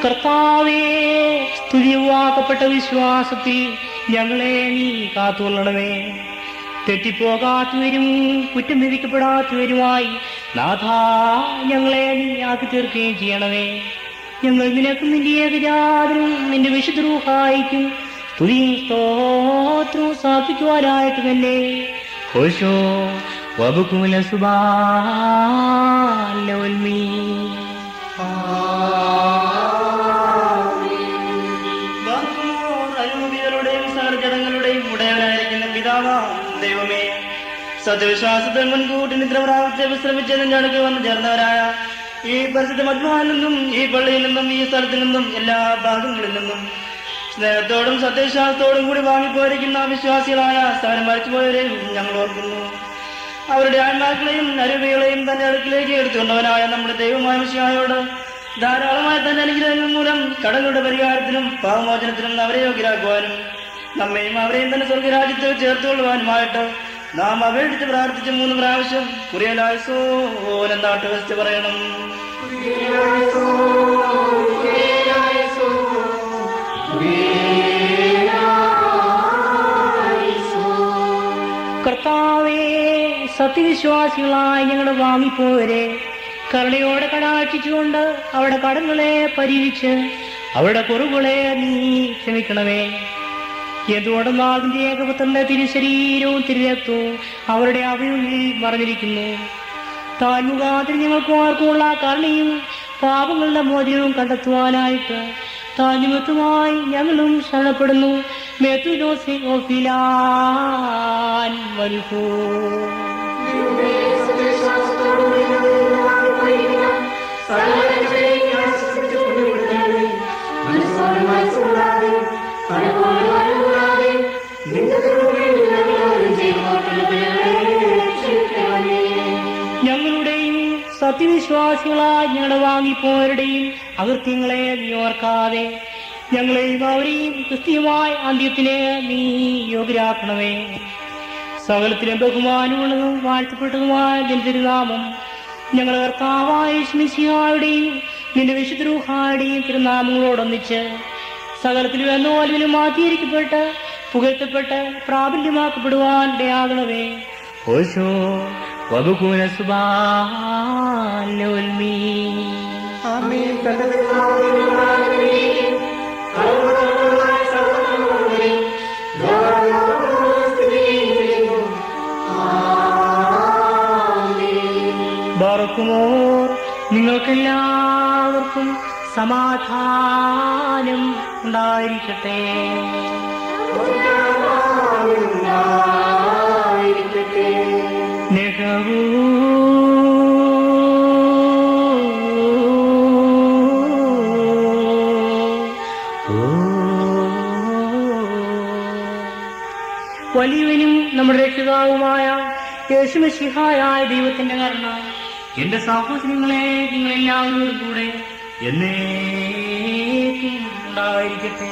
കർത്താവേ, സ്തുതിവാക്കപ്പെട്ട വിശ്വാസത്തിൽ ഞങ്ങളെ നീ കാത്തുകൊള്ളണമേ. തെറ്റിപ്പോകാത്തവരും കുറ്റം വിധിക്കപ്പെടാത്തവരുമായി നാഥാ ഞങ്ങളെ നീ ആക്കി തീർക്കുകയും ചെയ്യണമേ. ഞങ്ങൾ നിനക്കും നിന്റെ ഏകജാതനും നിന്റെ വിശുദ്ധ റൂഹായിക്കും സ്തുതിയും സ്തോത്രവും സമർപ്പിക്കുവാനായിട്ട് തന്നെ ഘോഷോ വബുകുല സുബാലോൽമീ. അനുഭൂതികളുടെയും സകലജടങ്ങളുടെയും ഉടയവനായിരിക്കുന്ന പിതാവാം ദൈവമേ, സത്യവിശ്വാസത്തിൽ മുൻകൂട്ടി നിദ്ര പ്രാപിച്ച് വിശ്രമിച്ച് നിന്റെ അടുക്കൽ വന്ന് ചേർന്നവരായ ഈ പരിശുദ്ധ മദ്ബഹാനിൽ നിന്നും ഈ പള്ളിയിൽ നിന്നും ഈ സ്ഥലത്തിൽ നിന്നും എല്ലാ ഭാഗങ്ങളിൽ നിന്നും സ്നേഹത്തോടും സത്യവിശ്വാസത്തോടും കൂടി വാങ്ങിപ്പോയിരിക്കുന്ന വിശ്വാസികളായ സകല മരിച്ചുപോയവരെയും ഞങ്ങൾ ഓർക്കുന്നു. അവരുടെ ആത്മാക്കളെയും അരുവികളെയും തന്റെ അടുക്കിലേക്ക് എടുത്തുകൊണ്ടവനായ നമ്മുടെ ദൈവമായ മിശിഹായോട് ധാരാളമായ തന്റെ അനുഗ്രഹങ്ങൾ മൂലം കടങ്ങളുടെ പരിഹാരത്തിനും പാപമോചനത്തിനും അവരെ യോഗ്യരാക്കുവാനും നമ്മയും അവരെയും തന്നെ സ്വർഗരാജ്യത്തിൽ ചേർത്തുകൊള്ളുവാനുമായിട്ട് നാം അപേക്ഷിച്ച് പ്രാർത്ഥിച്ച് 3 പ്രാവശ്യം കുറിയലായസോ എന്നാട്ട് വെച്ച് പറയണം. കർത്താവേ, സത്യവിശ്വാസികളായി ഞങ്ങളുടെ വാങ്ങിപ്പോവരെ കരുണയോടെ കടാക്ഷിച്ചുകൊണ്ട് അവരുടെ കടങ്ങളെ പരിഹരിച്ച് അവരുടെ കുറവുകളെ നീ ക്ഷമിക്കണമേ. എന്തുകൊണ്ടെന്നാൽ നിന്റെ ഏകപുത്രന്റെ തിരുശരീരവും തിരുരക്തവും അവരുടെ അവയുള്ളിൽ മറഞ്ഞിരിക്കുന്നു. താൻ മുഖാന്തരം ഞങ്ങൾക്ക് ആർക്കുമുള്ള കരുണയും പാപങ്ങളുടെ മോചനവും കണ്ടെത്തുവാനായിട്ട് താൻ നിമിത്തമായി ഞങ്ങളും ശരണപ്പെടുന്നു. ഞങ്ങളുടെയും സത്യവിശ്വാസികളായി ഞങ്ങളുടെ വാങ്ങിപ്പോയവരുടെയും അകൃത്യങ്ങളെ നീ ഓർക്കാതെ ഞങ്ങളെയും അവരെയും ക്രിസ്തീയമായ അന്ത്യത്തിനെ നീ യോഗ്യരാക്കണമേ. സകലത്തിലും ബഹുമാനമുള്ളതും വാഴ്ത്തപ്പെട്ടതുമായ നിന്റെ തിരുനാമം ഞങ്ങളുടെ കർത്താവായ യേശുമിശിഹായുടെയും നിന്റെ വിശുദ്ധ റൂഹായുടെയും തിരുനാമങ്ങളോടൊന്നിച്ച് സകലത്തിലും എന്നോലും മാറ്റിയിരിക്കപ്പെട്ട് പുകഴ്ത്തപ്പെട്ട് പ്രാബല്യമാക്കപ്പെടുവാൻ ഇടയാകണമേ. ഓശോ വബുകുല സുബാലോൽമീ. ആമേൻ. ബാറക്കുമോർ നിങ്ങൾക്കെല്ലാവർക്കും സമാധാനം ഉണ്ടായിരിക്കട്ടെ. നെഹവൂ വലിയവനും നമ്മുടെ രക്ഷിതാവുമായ യേശുമിശിഹായായ ദൈവത്തിന്റെ കരുണ എന്റെ സഹോദരങ്ങളെ നിങ്ങളെല്ലാവരോടും കൂടെ എന്നേക്കും ഉണ്ടായിരിക്കട്ടെ.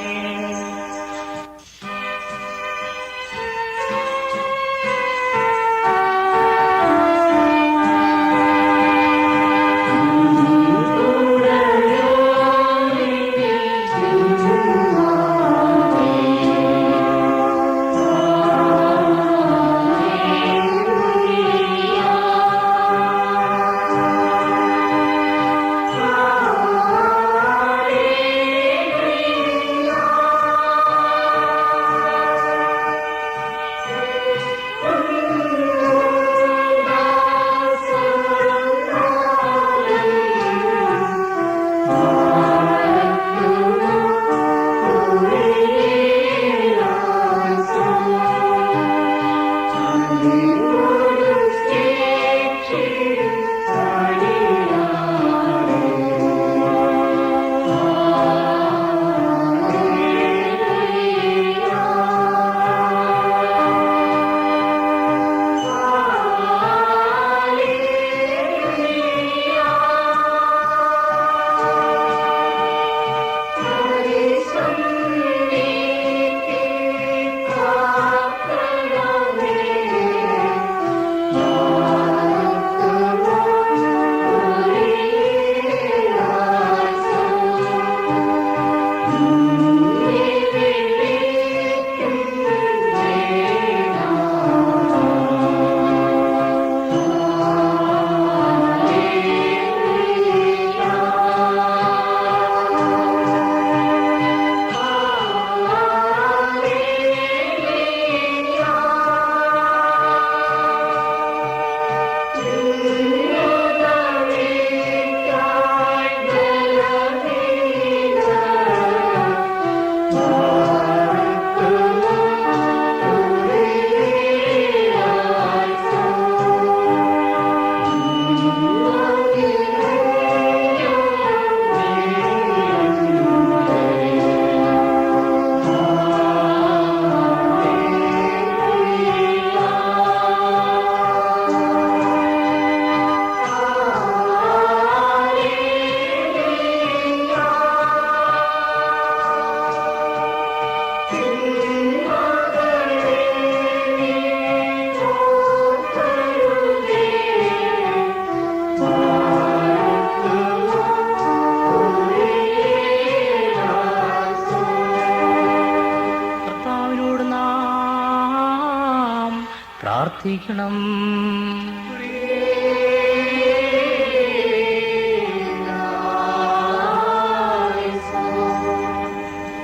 പ്രാർത്ഥിക്കണം.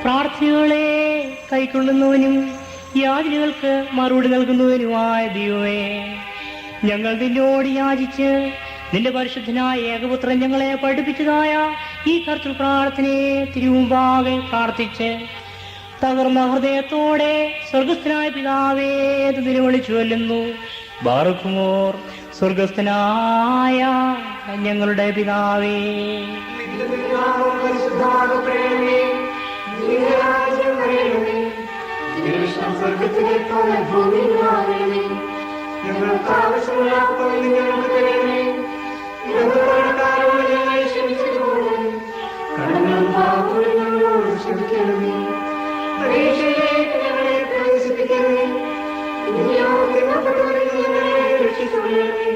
പ്രാർത്ഥനകളെ കൈക്കൊള്ളുന്നവനും യാചനകൾക്ക് മറുപടി നൽകുന്നവനുമായ ദൈവമേ, ഞങ്ങൾ നിന്നോട് യാചിച്ച് നിന്റെ പരിശുദ്ധനായ ഏകപുത്രൻ ഞങ്ങളെ പഠിപ്പിച്ചതായ ഈ കർത്തൃ പ്രാർത്ഥനയെ തിരുമുമ്പാകെ പ്രാർത്ഥിച്ച് തകർന്ന ഹൃദയത്തോടെ സ്വർഗസ്ഥനായ പിതാവേ എന്ന് നിലവിളിച്ചു കൊല്ലുന്നു. ബാറക്കുമോർ. സ്വർഗസ്ഥനായ ഞങ്ങളുടെ പിതാവേ, ഞങ്ങൾക്ക് ആവശ്യമുള്ള ക്ഷമിക്കണമേ. പരീക്ഷയിലേക്ക് ഞങ്ങളെ പ്രവേശിപ്പിക്കണമേ. രക്ഷിച്ചുകൊള്ളണമേ.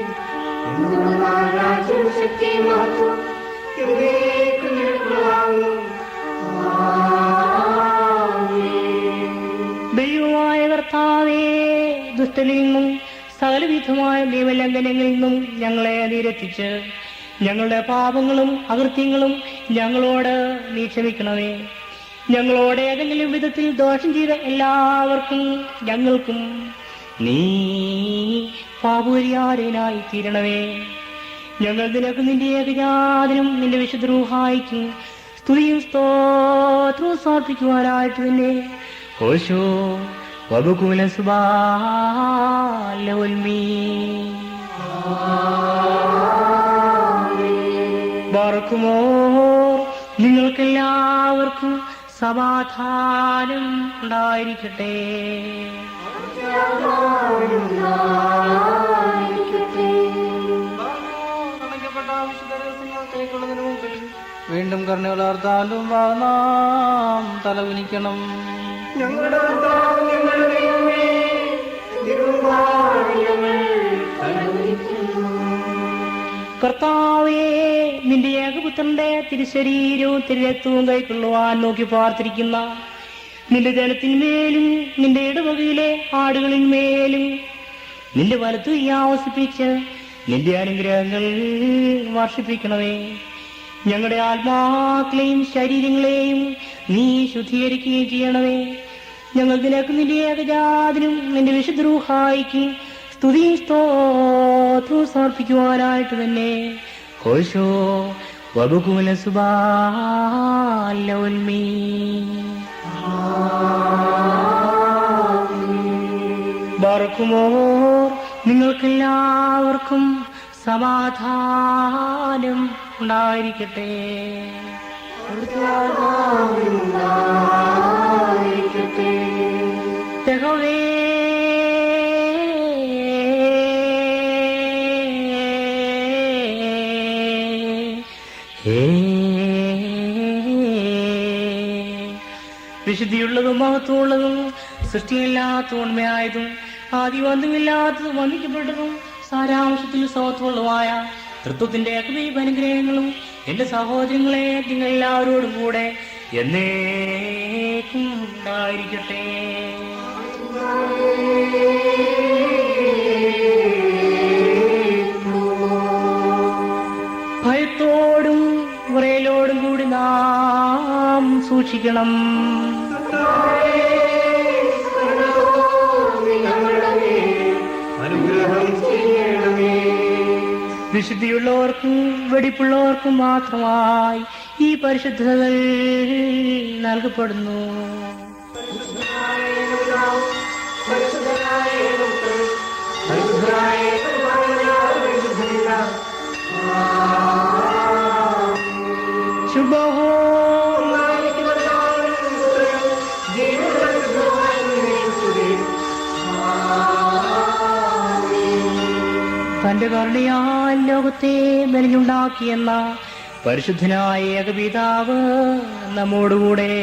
രാജ്യവും ശക്തിയും മഹത്വവും എന്നേക്കും നിനക്കുള്ളതാകുന്നു. ദൈവമായ കർത്താവേ, ദുഷ്ടനിൽ നിന്നും സകലവിധമായ നിയമലംഘനങ്ങളിൽ നിന്നും ഞങ്ങളെ നിരത്തിച്ച് ഞങ്ങളുടെ പാപങ്ങളും അകൃത്യങ്ങളും ഞങ്ങളോട് നീ ക്ഷമിക്കണമേ. ഞങ്ങളോട് ഏതെങ്കിലും വിധത്തിൽ ദോഷം ചെയ്ത എല്ലാവർക്കും ഞങ്ങൾക്കും നീ പാപപരിഹാരനായി തീരണമേ. ഞങ്ങൾ നിനക്ക് നിന്റെ ഏകജാതനും നിന്റെ വിശുദ്ധ റൂഹായിക്കും സ്തുതിയും സ്തോത്രവും സമർപ്പിക്കുവാനായിട്ട് തന്നെ ഓശോ വബുകുല സുബാലവൽമീ ബാറക്കുമോ. നിങ്ങൾക്കെല്ലാവർക്കും സമാധാനം ഉണ്ടായിരിക്കട്ടെ. വീണ്ടും കരുണകളാർത്താലും നാം തലകുനിക്കണം. ഞങ്ങളുടെ ഞങ്ങളുടെ ദൈവമേ, തിരുമുമ്പാകെ ഞങ്ങൾ തലകുനിക്കുന്നു. കർത്താവേ, നിന്റെ ഏകപുത്രന്റെ തിരുശരീരവും തിരുരക്തവും കൈക്കൊള്ളുവാൻ നോക്കി പാർത്തിരിക്കുന്ന നിന്റെ ജനത്തിന്മേലും നിന്റെ ഇടവകയിലെ ആടുകളിന്മേലും നിന്റെ വലത്തു ആവസിപ്പിച്ച് നിന്റെ അനുഗ്രഹങ്ങൾ വർഷിപ്പിക്കണമേ. ഞങ്ങളുടെ ആത്മാക്കളെയും ശരീരങ്ങളെയും നീ ശുദ്ധീകരിക്കുകയും ചെയ്യണമേ. ഞങ്ങൾ നിനക്ക് നിന്റെ ഏകജാതനും നിന്റെ വിശുദ്ധ റൂഹായിക്കും സ്തുതിയും സ്തോത്രവും സമർപ്പിക്കുവാനായിട്ട് തന്നെ ഹോശോ വബുകുല സുബാലവൽമീ. ബാറക്കുമോ. നിങ്ങൾക്കെല്ലാവർക്കും സമാധാനം ഉണ്ടായിരിക്കട്ടെ. യഹോവേ, വിശുദ്ധിയുള്ളതും മഹത്വമുള്ളതും സൃഷ്ടിയില്ലാത്ത ഉണ്മയായതും ആദിവന്തമില്ലാത്തതും വന്ദിക്കപ്പെട്ടതും സാരാംശത്തിൽ സ്വത്വമുള്ളതുമായ തൃത്വത്തിന്റെ അഗ്രീപ അനുഗ്രഹങ്ങളും എന്റെ സഹോദരങ്ങളെ നിങ്ങൾ എല്ലാവരോടും കൂടെ എന്നേക്കും ഉണ്ടായിരിക്കട്ടെ. ഭയത്തോടും വിറയലോടും കൂടി നാം സൂക്ഷിക്കണം. വിശുദ്ധിയുള്ളവർക്കും വെടിപ്പുള്ളവർക്കും മാത്രമായി ഈ പരിശുദ്ധതകൾ നൽകപ്പെടുന്നു. ശുഭഹോ തന്റെ കരുണയാൽ ലോകത്തെ മെനഞ്ഞുണ്ടാക്കിയെന്ന പരിശുദ്ധനായ ഏകപിതാവ് നമ്മോടുകൂടെ.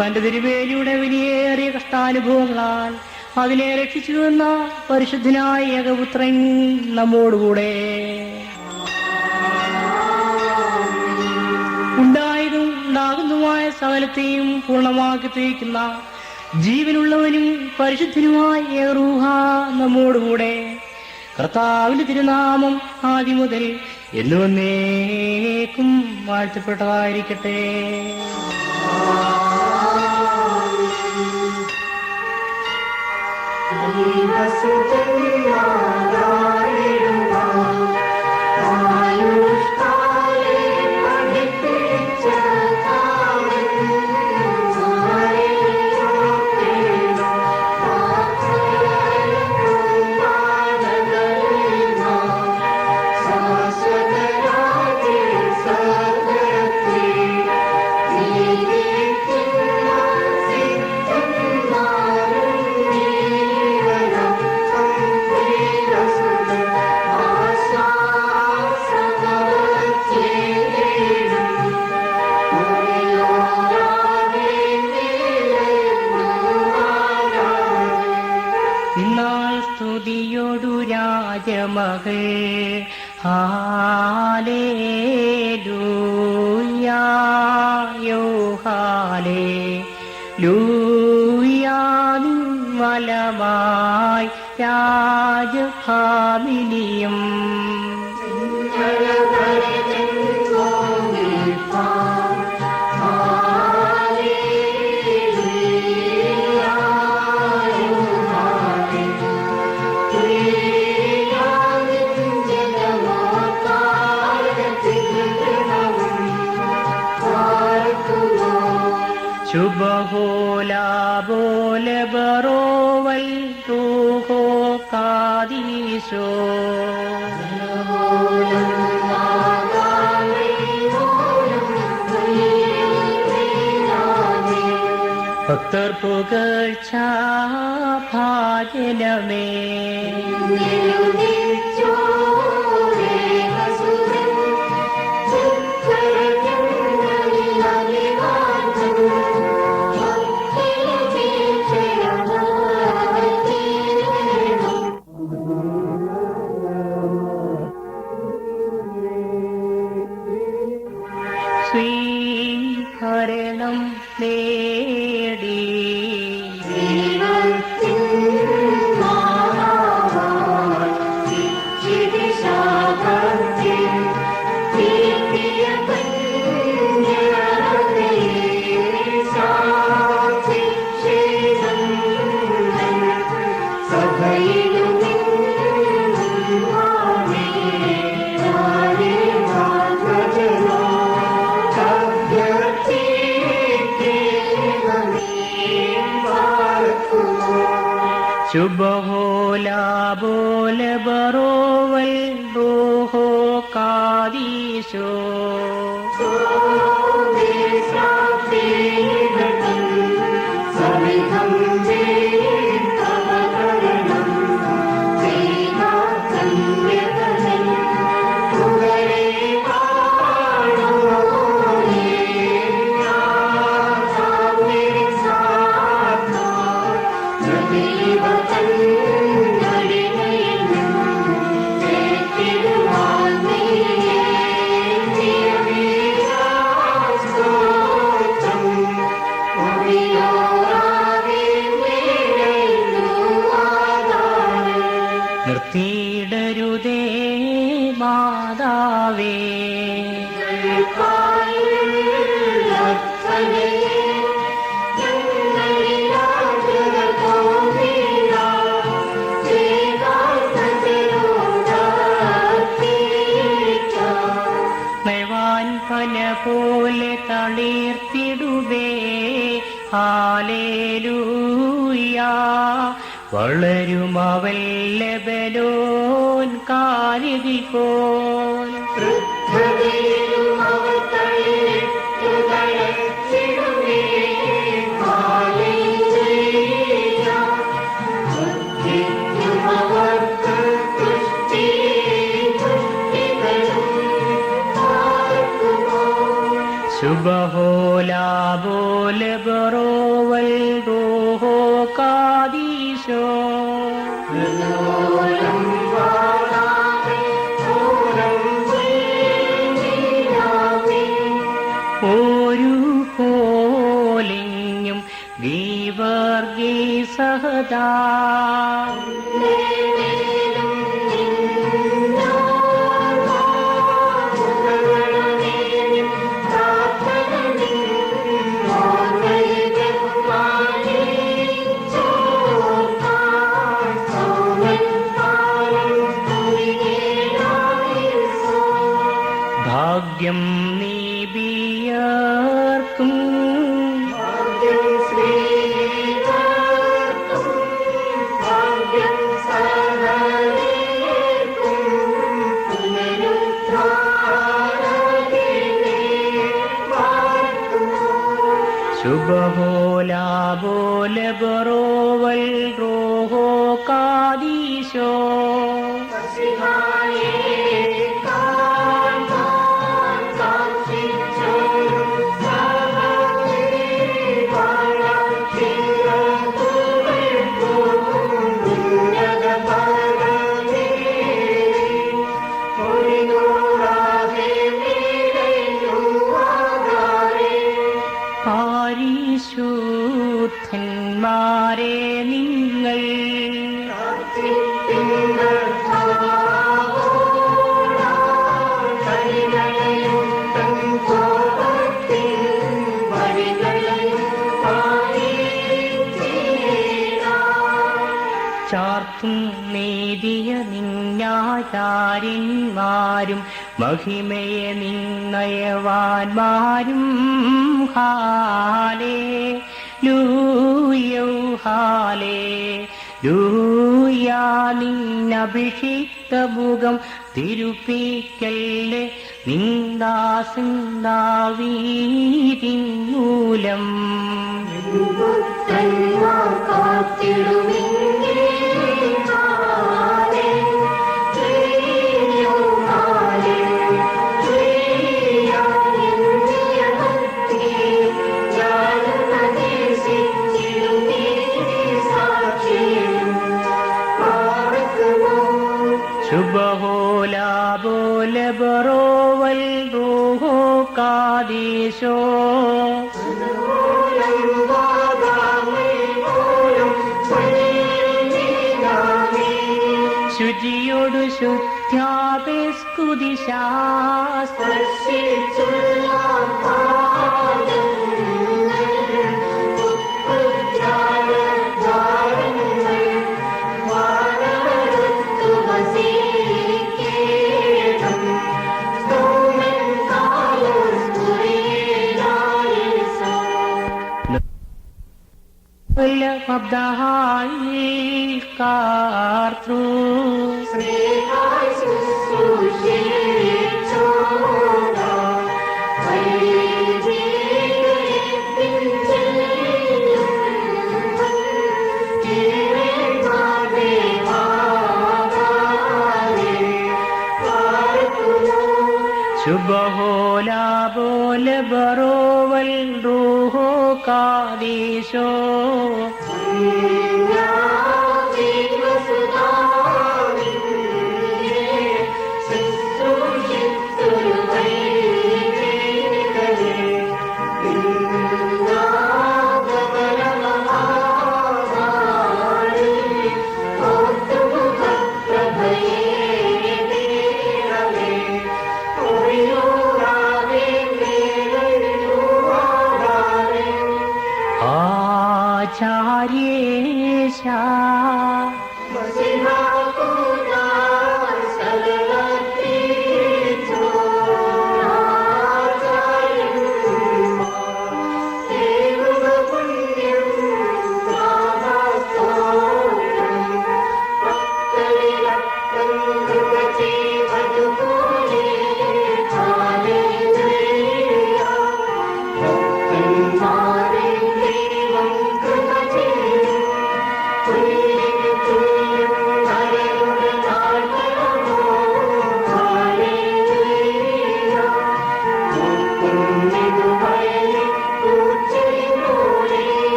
തന്റെ തിരുവേലിയുടെ വിലയേറിയ കഷ്ടാനുഭവങ്ങളാൽ അതിനെ രക്ഷിച്ചു എന്ന പരിശുദ്ധനായ ഏകപുത്രൻ നമ്മോടുകൂടെ. ഉണ്ടായതും ഉണ്ടാകുന്നതുമായ സകലത്തെയും പൂർണ്ണമാക്കി തീർക്കുന്ന ജീവനുള്ളവനും പരിശുദ്ധനുമായ റൂഹ നമ്മോടുകൂടെ. കർത്താവിന്റെ തിരുനാമം ആദ്യം മുതൽ എന്നുവന്നേക്കും വാഴ്ത്തപ്പെട്ടതായിരിക്കട്ടെ. സ്തുതിയൊടു രാജമകൾ ഹാലേലൂയാ ഹാലേലൂയാ നിൻവലമായി രാജഭാമിനിയും ശുഭഹോലാ ബോലെ ബറോവൽ റൂഹോ കാദീശോ ഭക്തർ പുകഴ്ച ഭാജനമേ സ്വീകരണം നേടി ശുഭഹോലാ ബോലെ ബറോവൽ റൂഹോ കാദീശോ നിർത്തിയിടരുതേ മാതാവേ നയവാൻ ഫല പോലെ തളിർത്തിടുവേ ഹാലേലൂയാ വളരും അവൽ ലെബനോൻ കാരികിൽ പോൽ ശുഭഹോലാ ബോലെ ബറോവൽ റൂഹോ കാദീശോ ഒരു പോലിങ്ങും ഗീവർ സർവദാ. ഭാഗ്യം നീബിയർക്കും ശുഭഹോലാബോല ബറോവൽ റോഹോ കാദീശോ. പരിശുദ്ധന്മാരെ നിങ്ങൾ ചാർത്തും നേടിയ നിന്നാചാര്യന്മാരും മഹിമയെ നിന്നയവാന്മാരും ഹാലേ ലൂയോ ഹാലേ ലൂയാ. നിന്നഭിഷിക്ത മുഖം തിരുപ്പിക്കല്ലേ നിന്ദാസിന്ദാവീതിൻ മൂലം. ശുഭഹോലാബോല ബറോവൽ റൂഹോ കാദീശോ. ശുചിയോടു ശുദ്ധ്യാപേസ്കുദിശാസ്ത്രശിച്ചുള്ള കാർത്തൃ ശുഭഹോലാബോല ബറോവൽ റൂഹോ കാദീശോ. ആചാര്യേ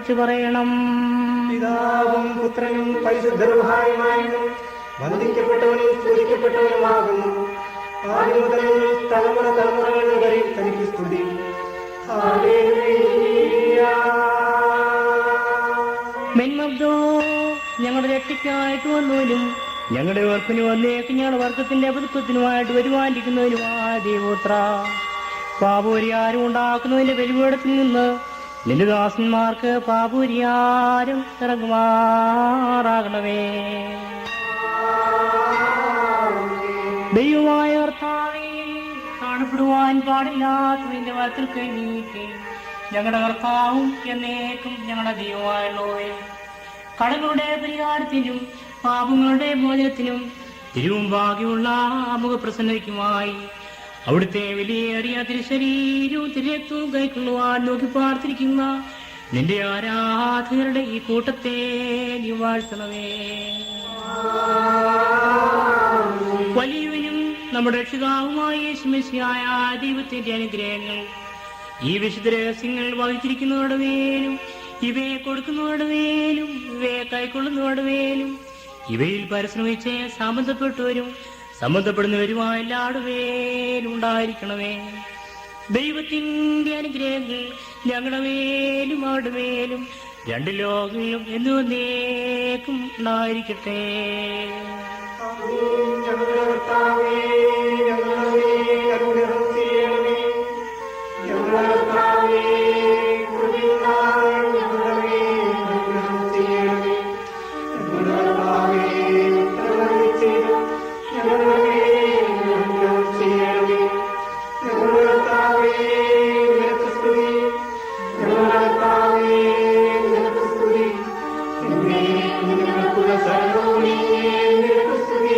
ഉറച്ചു പറയണം. പിതാവും പുത്രനും പരിശുദ്ധരുമായുമായിരുന്നു വന്ദിക്കപ്പെട്ടവനും സ്തുതിക്കപ്പെട്ടവനുമാകുന്നു. ആദ്യം മുതൽ തലമുറ തലമുറകൾ വരെ തനിക്ക് സ്തുതി. ഹല്ലേലൂയ. മെന്മബ്ദോ, ഞങ്ങളുടെ രക്ഷയ്ക്കായിട്ട് വന്നവനും ഞങ്ങളുടെ ഓർപ്പിന് വന്നേക്ക് ഞങ്ങളുടെ വർഗത്തിന്റെ പുതുക്കത്തിനുമായിട്ട് വരുവാനിരിക്കുന്നതിനുമായ ദൈവോത്ര, പാപപരിഹാരം ഉണ്ടാക്കുന്നതിന്റെ ബലിപീഠത്തിൽ നിന്ന് നിന്റെ ദാസന്മാർക്ക് പാപപരിഹാരം ഇറങ്ങുമാറാകണമേ. ദൈവമായ കർത്താവേ, കാണപ്പെടുവാൻ പാടില്ലാത്തതിന്റെ വലത്തിൽ കഴിഞ്ഞിട്ട് ഞങ്ങളുടെ കർത്താവും എന്നേക്കും ഞങ്ങളുടെ ദൈവമായുള്ളവേ, കടങ്ങളുടെ പരിഹാരത്തിനും പാപങ്ങളുടെ മോചനത്തിനും തിരുമുമ്പാകെയുള്ള മുഖപ്രസന്നതയ്ക്കുമായി അവിടുത്തെ വിലയേറിയ തിരുശരീരവും തിരത്തും കൈക്കൊള്ളുവാൻ നോക്കി പാർത്തിരിക്കുന്ന നിന്റെ ആരാധകരുടെ ഈ കൂട്ടത്തെ നീ വാഴ്ത്തണമേ. വലിയവനും നമ്മുടെ രക്ഷിതാവുമായ യേശുമിശിഹായ ദൈവത്തിന്റെ അനുഗ്രഹങ്ങൾ ഈ വിശുദ്ധ രഹസ്യങ്ങൾ വഹിച്ചിരിക്കുന്നവരുടെ മേലും ഇവയെ കൊടുക്കുന്നവരുടെ മേലും ഇവയെ കൈക്കൊള്ളുന്നവരുടെ മേലും ഇവയിൽ പരിശ്രമിച്ച് സംബന്ധപ്പെട്ടവരും സംബന്ധപ്പെടുന്നവരുമായ എല്ലാവരുടെ മേലും ഉണ്ടായിരിക്കണമേ. ദൈവത്തിന്റെ അനുഗ്രഹങ്ങൾ ഞങ്ങളുടെ മേലും അവരുടെ മേലും രണ്ട് ലോകങ്ങളിലും എന്നേക്കും ഉണ്ടായിരിക്കട്ടെ. ഞങ്ങളുടെ കർത്താവേ, ഞങ്ങളുടെ അനുഗ്രഹം ചെയ്യണമേ. ഞങ്ങളുടെ കർത്താവേ, കൃപയുണ്ടായി ഞങ്ങളുടെ അനുഗ്രഹം ചെയ്യണമേ. ഞങ്ങളുടെ കർത്താവേ, ഉത്തരവാദി ചെയ്ത് ഞങ്ങളുടെ അനുഗ്രഹം ചെയ്യണമേ. ഞങ്ങളുടെ കർത്താവേ, നിനക്ക് സ്തുതി. ഞങ്ങളുടെ കർത്താവേ, നിനക്ക് സ്തുതി. എന്നേക്കും നിനക്കുള്ള സർവ്വവും നിനക്ക് സ്തുതി.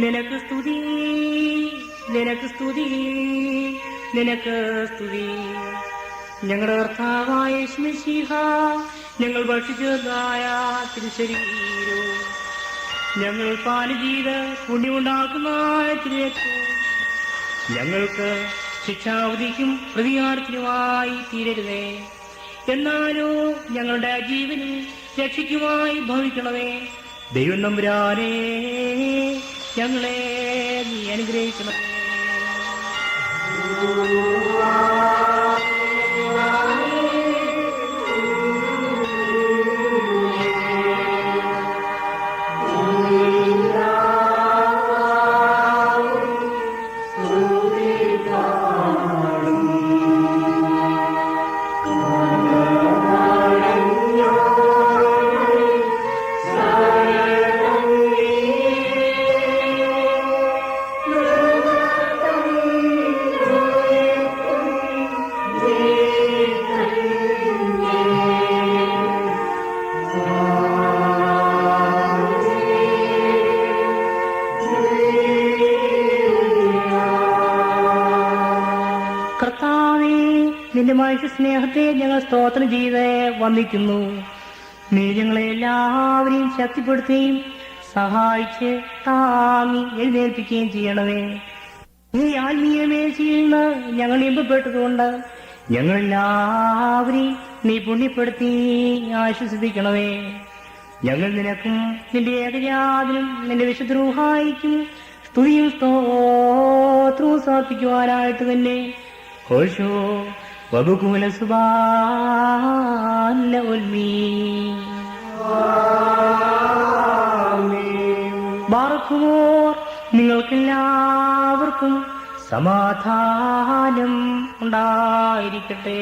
നിനക്ക് സ്തുതി, നിനക്ക് സ്തുതി, നിനക്ക് സ്തുതി. ഞങ്ങളുടെ കർത്താവായ യേശുമിശിഹാ, ഞങ്ങൾ ഭക്ഷിച്ചതായ തിരുശരീരവും ഞങ്ങൾ പാനം ചെയ്ത് പുണ്യമുണ്ടാക്കുന്ന തിരുരക്തവും ഞങ്ങൾക്ക് ശിക്ഷാവധിക്കും പ്രതികാരത്തിനുമായി തീരരുതേ. എന്നാലോ ഞങ്ങളുടെ ജീവനും രക്ഷയ്ക്കുമായി ഭവിക്കണമേ. ദൈവം നമ്പുരാനേ, ഞങ്ങളെ നീ അനുഗ്രഹിക്കണമേ. നിന്റെ മനുഷ്യ സ്നേഹത്തെ ഞങ്ങൾ സ്തോത്രം ചെയ്ത് വന്ദിക്കുന്നു. നീ ഞങ്ങളെ എല്ലാവരെയും ശക്തിപ്പെടുത്തുകയും സഹായിച്ച് താങ്ങി എഴുന്നേൽപ്പിക്കുകയും ചെയ്യണമേ. നീ ആത്മീയ മേശയിൽ നിന്ന് ഞങ്ങൾ ഇമ്പപ്പെട്ടതുകൊണ്ട് ഞങ്ങളെല്ലാവരെയും നീ പുണ്യപ്പെടുത്തി ആശ്വസിപ്പിക്കണമേ. ഞങ്ങൾ നിനക്കും നിന്റെ ഏകജാതനും നിന്റെ വിശുദ്ധ റൂഹായിക്കും സ്തുതിയും സ്തോത്രവും സമർപ്പിക്കുവാനായിട്ട് തന്നെ ഹോശോ വബുകുല സുബാന ഉൽമീ. ആമേൻ. പാർക്കുമോർ നിങ്ങൾക്കെല്ലാവർക്കും സമാധാനം ഉണ്ടായിരിക്കട്ടെ.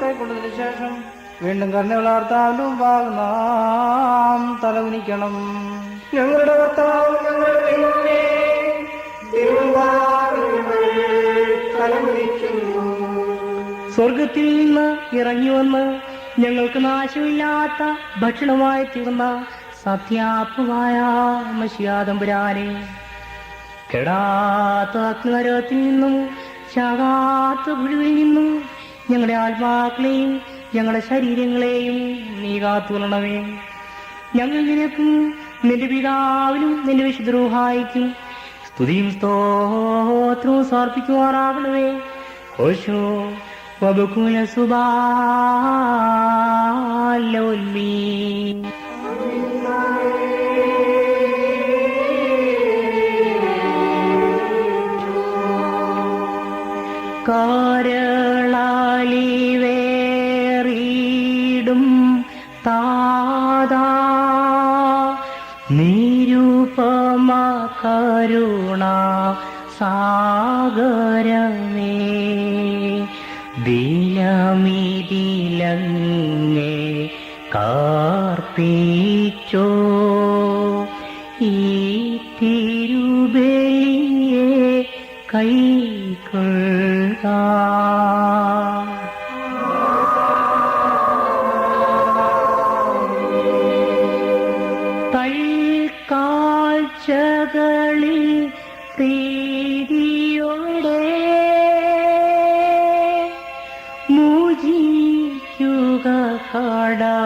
കൈക്കൊണ്ടതിന് ശേഷം വീണ്ടും കരുണയുള്ള കർത്താവിലും നാം തലകുനിക്കണം. ഞങ്ങളുടെ കർത്താവ് ഞങ്ങളുടെ ദൈവമേ, തിരുമുമ്പാകെ തലകുനിക്കുന്നു. സ്വർഗത്തിൽ നിന്ന് ഇറങ്ങി വന്ന് ഞങ്ങൾക്ക് നാശമില്ലാത്ത ഭക്ഷണമായി തീർന്ന സത്യാത്മമായ മശിയാതമ്പുരാനെ, കെടാത്ത അഗ്നിനരകത്തിൽ നിന്നും ശാകാത്ത പുഴുവിൽ നിന്നും ഞങ്ങളുടെ ആത്മാക്കളെയും ഞങ്ങളുടെ ശരീരങ്ങളെയും നീ കാത്തുകൊള്ളണമേ. ഞങ്ങൾ നിനക്കും നിന്റെ പിതാവിനും നിന്റെ വിശുദ്ധ റൂഹായിക്കും സ്തുതിയും സ്തോത്രവും സമർപ്പിക്കുമാറാകണമേ. ഓശോ വബകുല സുബാലോൽമീ. കരളാലിവേറിടും താതാ നിരുപമ കരുണ സാഗരമേ, ദിനമിതിലങ്ങേ കാർപ്പിച്ചോ ഈ തിരുബലിയെ കൈക്കൊള്ളുക. തൽക്കാഴ്ചകളിൽ പ്രീതിയോടെ മോചിക്കുക കടഭാരങ്ങൾ,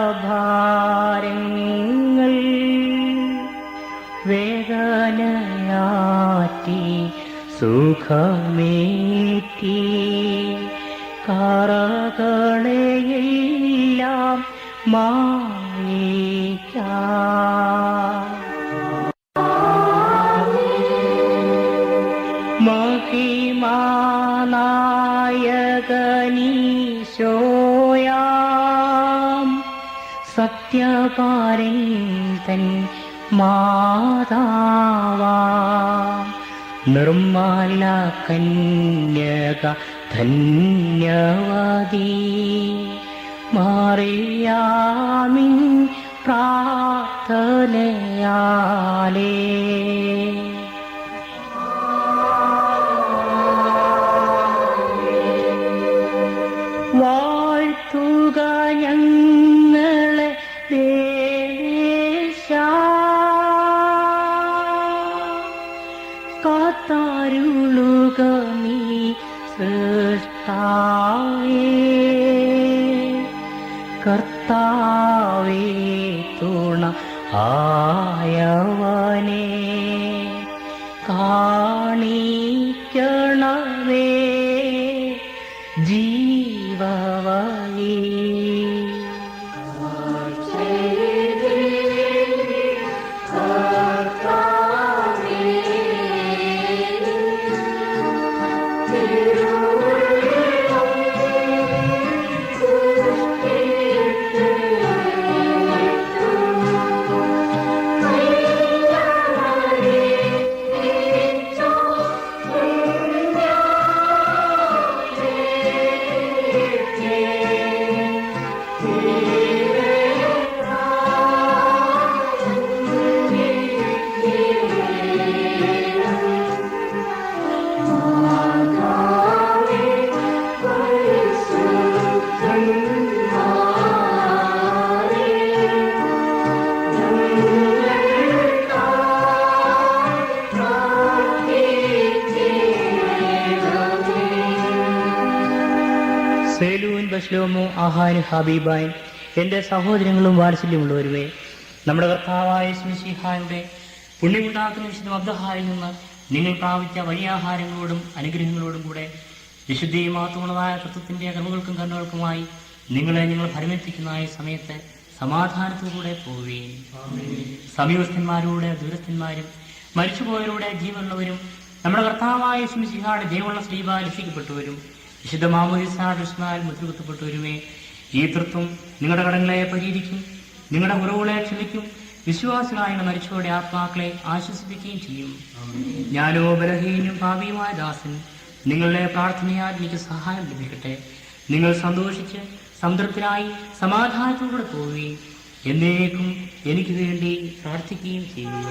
വേദനയാറ്റി സുഖമേറ്റി കറകളെയെല്ലാം മായിക്കാം. മഹിമാനായകനീശോയാം സത്യപാരൻ തൻ മാതാവാം നിർമ്മല കന്യക ധന്യവതി മറിയാമിൻ പ്രാർത്ഥനയാലേ വാഴ്ത്തുക ഞങ്ങളെ ദേശാ, കാത്താരുളുക നീ സൃഷ്ടാവേ. കർത്താവേ തുണ ആയവനെ കാണിക്കണമേ ജീവവഴി. സേലൂൻ ബശ്ലോമോ ആഹാൻ ഹബീബാൻ, എൻ്റെ സഹോദരങ്ങളും വാത്സല്യമുള്ളവരുമേ, നമ്മുടെ കർത്താവായ മിശിഹായുടെ പുണ്യമുണ്ടാക്കുന്ന വിശുദ്ധ അബ്ദഹായിൽ നിന്ന് നിങ്ങൾ പ്രാപിച്ച വഴിയാഹാരങ്ങളോടും അനുഗ്രഹങ്ങളോടും കൂടെ വിശുദ്ധിയും മഹത്വമുള്ളതായ തത്വത്തിന്റെ കർമ്മകൾക്കും കർമ്മകൾക്കുമായി നിങ്ങളെ ഞങ്ങൾ ഫലമേൽപ്പിക്കുന്ന ഈ സമയത്ത് സമാധാനത്തോടുകൂടെ പോവുകയും സമീപസ്ഥന്മാരോട് ദൂരസ്ഥന്മാരും മരിച്ചുപോയവരുടെ ജീവനുള്ളവരും നമ്മുടെ കർത്താവായ മിശിഹായുടെ ജയമുള്ള ശ്രീബ രക്ഷിക്കപ്പെട്ടവരും വിശുദ്ധ മാമോദിസാൽ മുദ്രകുത്തപ്പെട്ടവരുമേ, ഈ തൃത്വം നിങ്ങളുടെ കടങ്ങളെ പരിഹരിക്കും, നിങ്ങളുടെ കുറവുകളെ ക്ഷമിക്കും, വിശ്വാസികളായ മരിച്ചവരുടെ ആത്മാക്കളെ ആശ്വസിപ്പിക്കുകയും ചെയ്യും. ഞാനോ ബലഹീനും ഭാവിയുമായ ദാസൻ, നിങ്ങളുടെ പ്രാർത്ഥനയാൽ എനിക്ക് സഹായം ലഭിക്കട്ടെ. നിങ്ങൾ സന്തോഷിച്ച് സംതൃപ്തരായി സമാധാനത്തോടെ പോവുകയും എന്നേക്കും എനിക്ക് വേണ്ടി പ്രാർത്ഥിക്കുകയും ചെയ്യുക.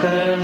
കരുണ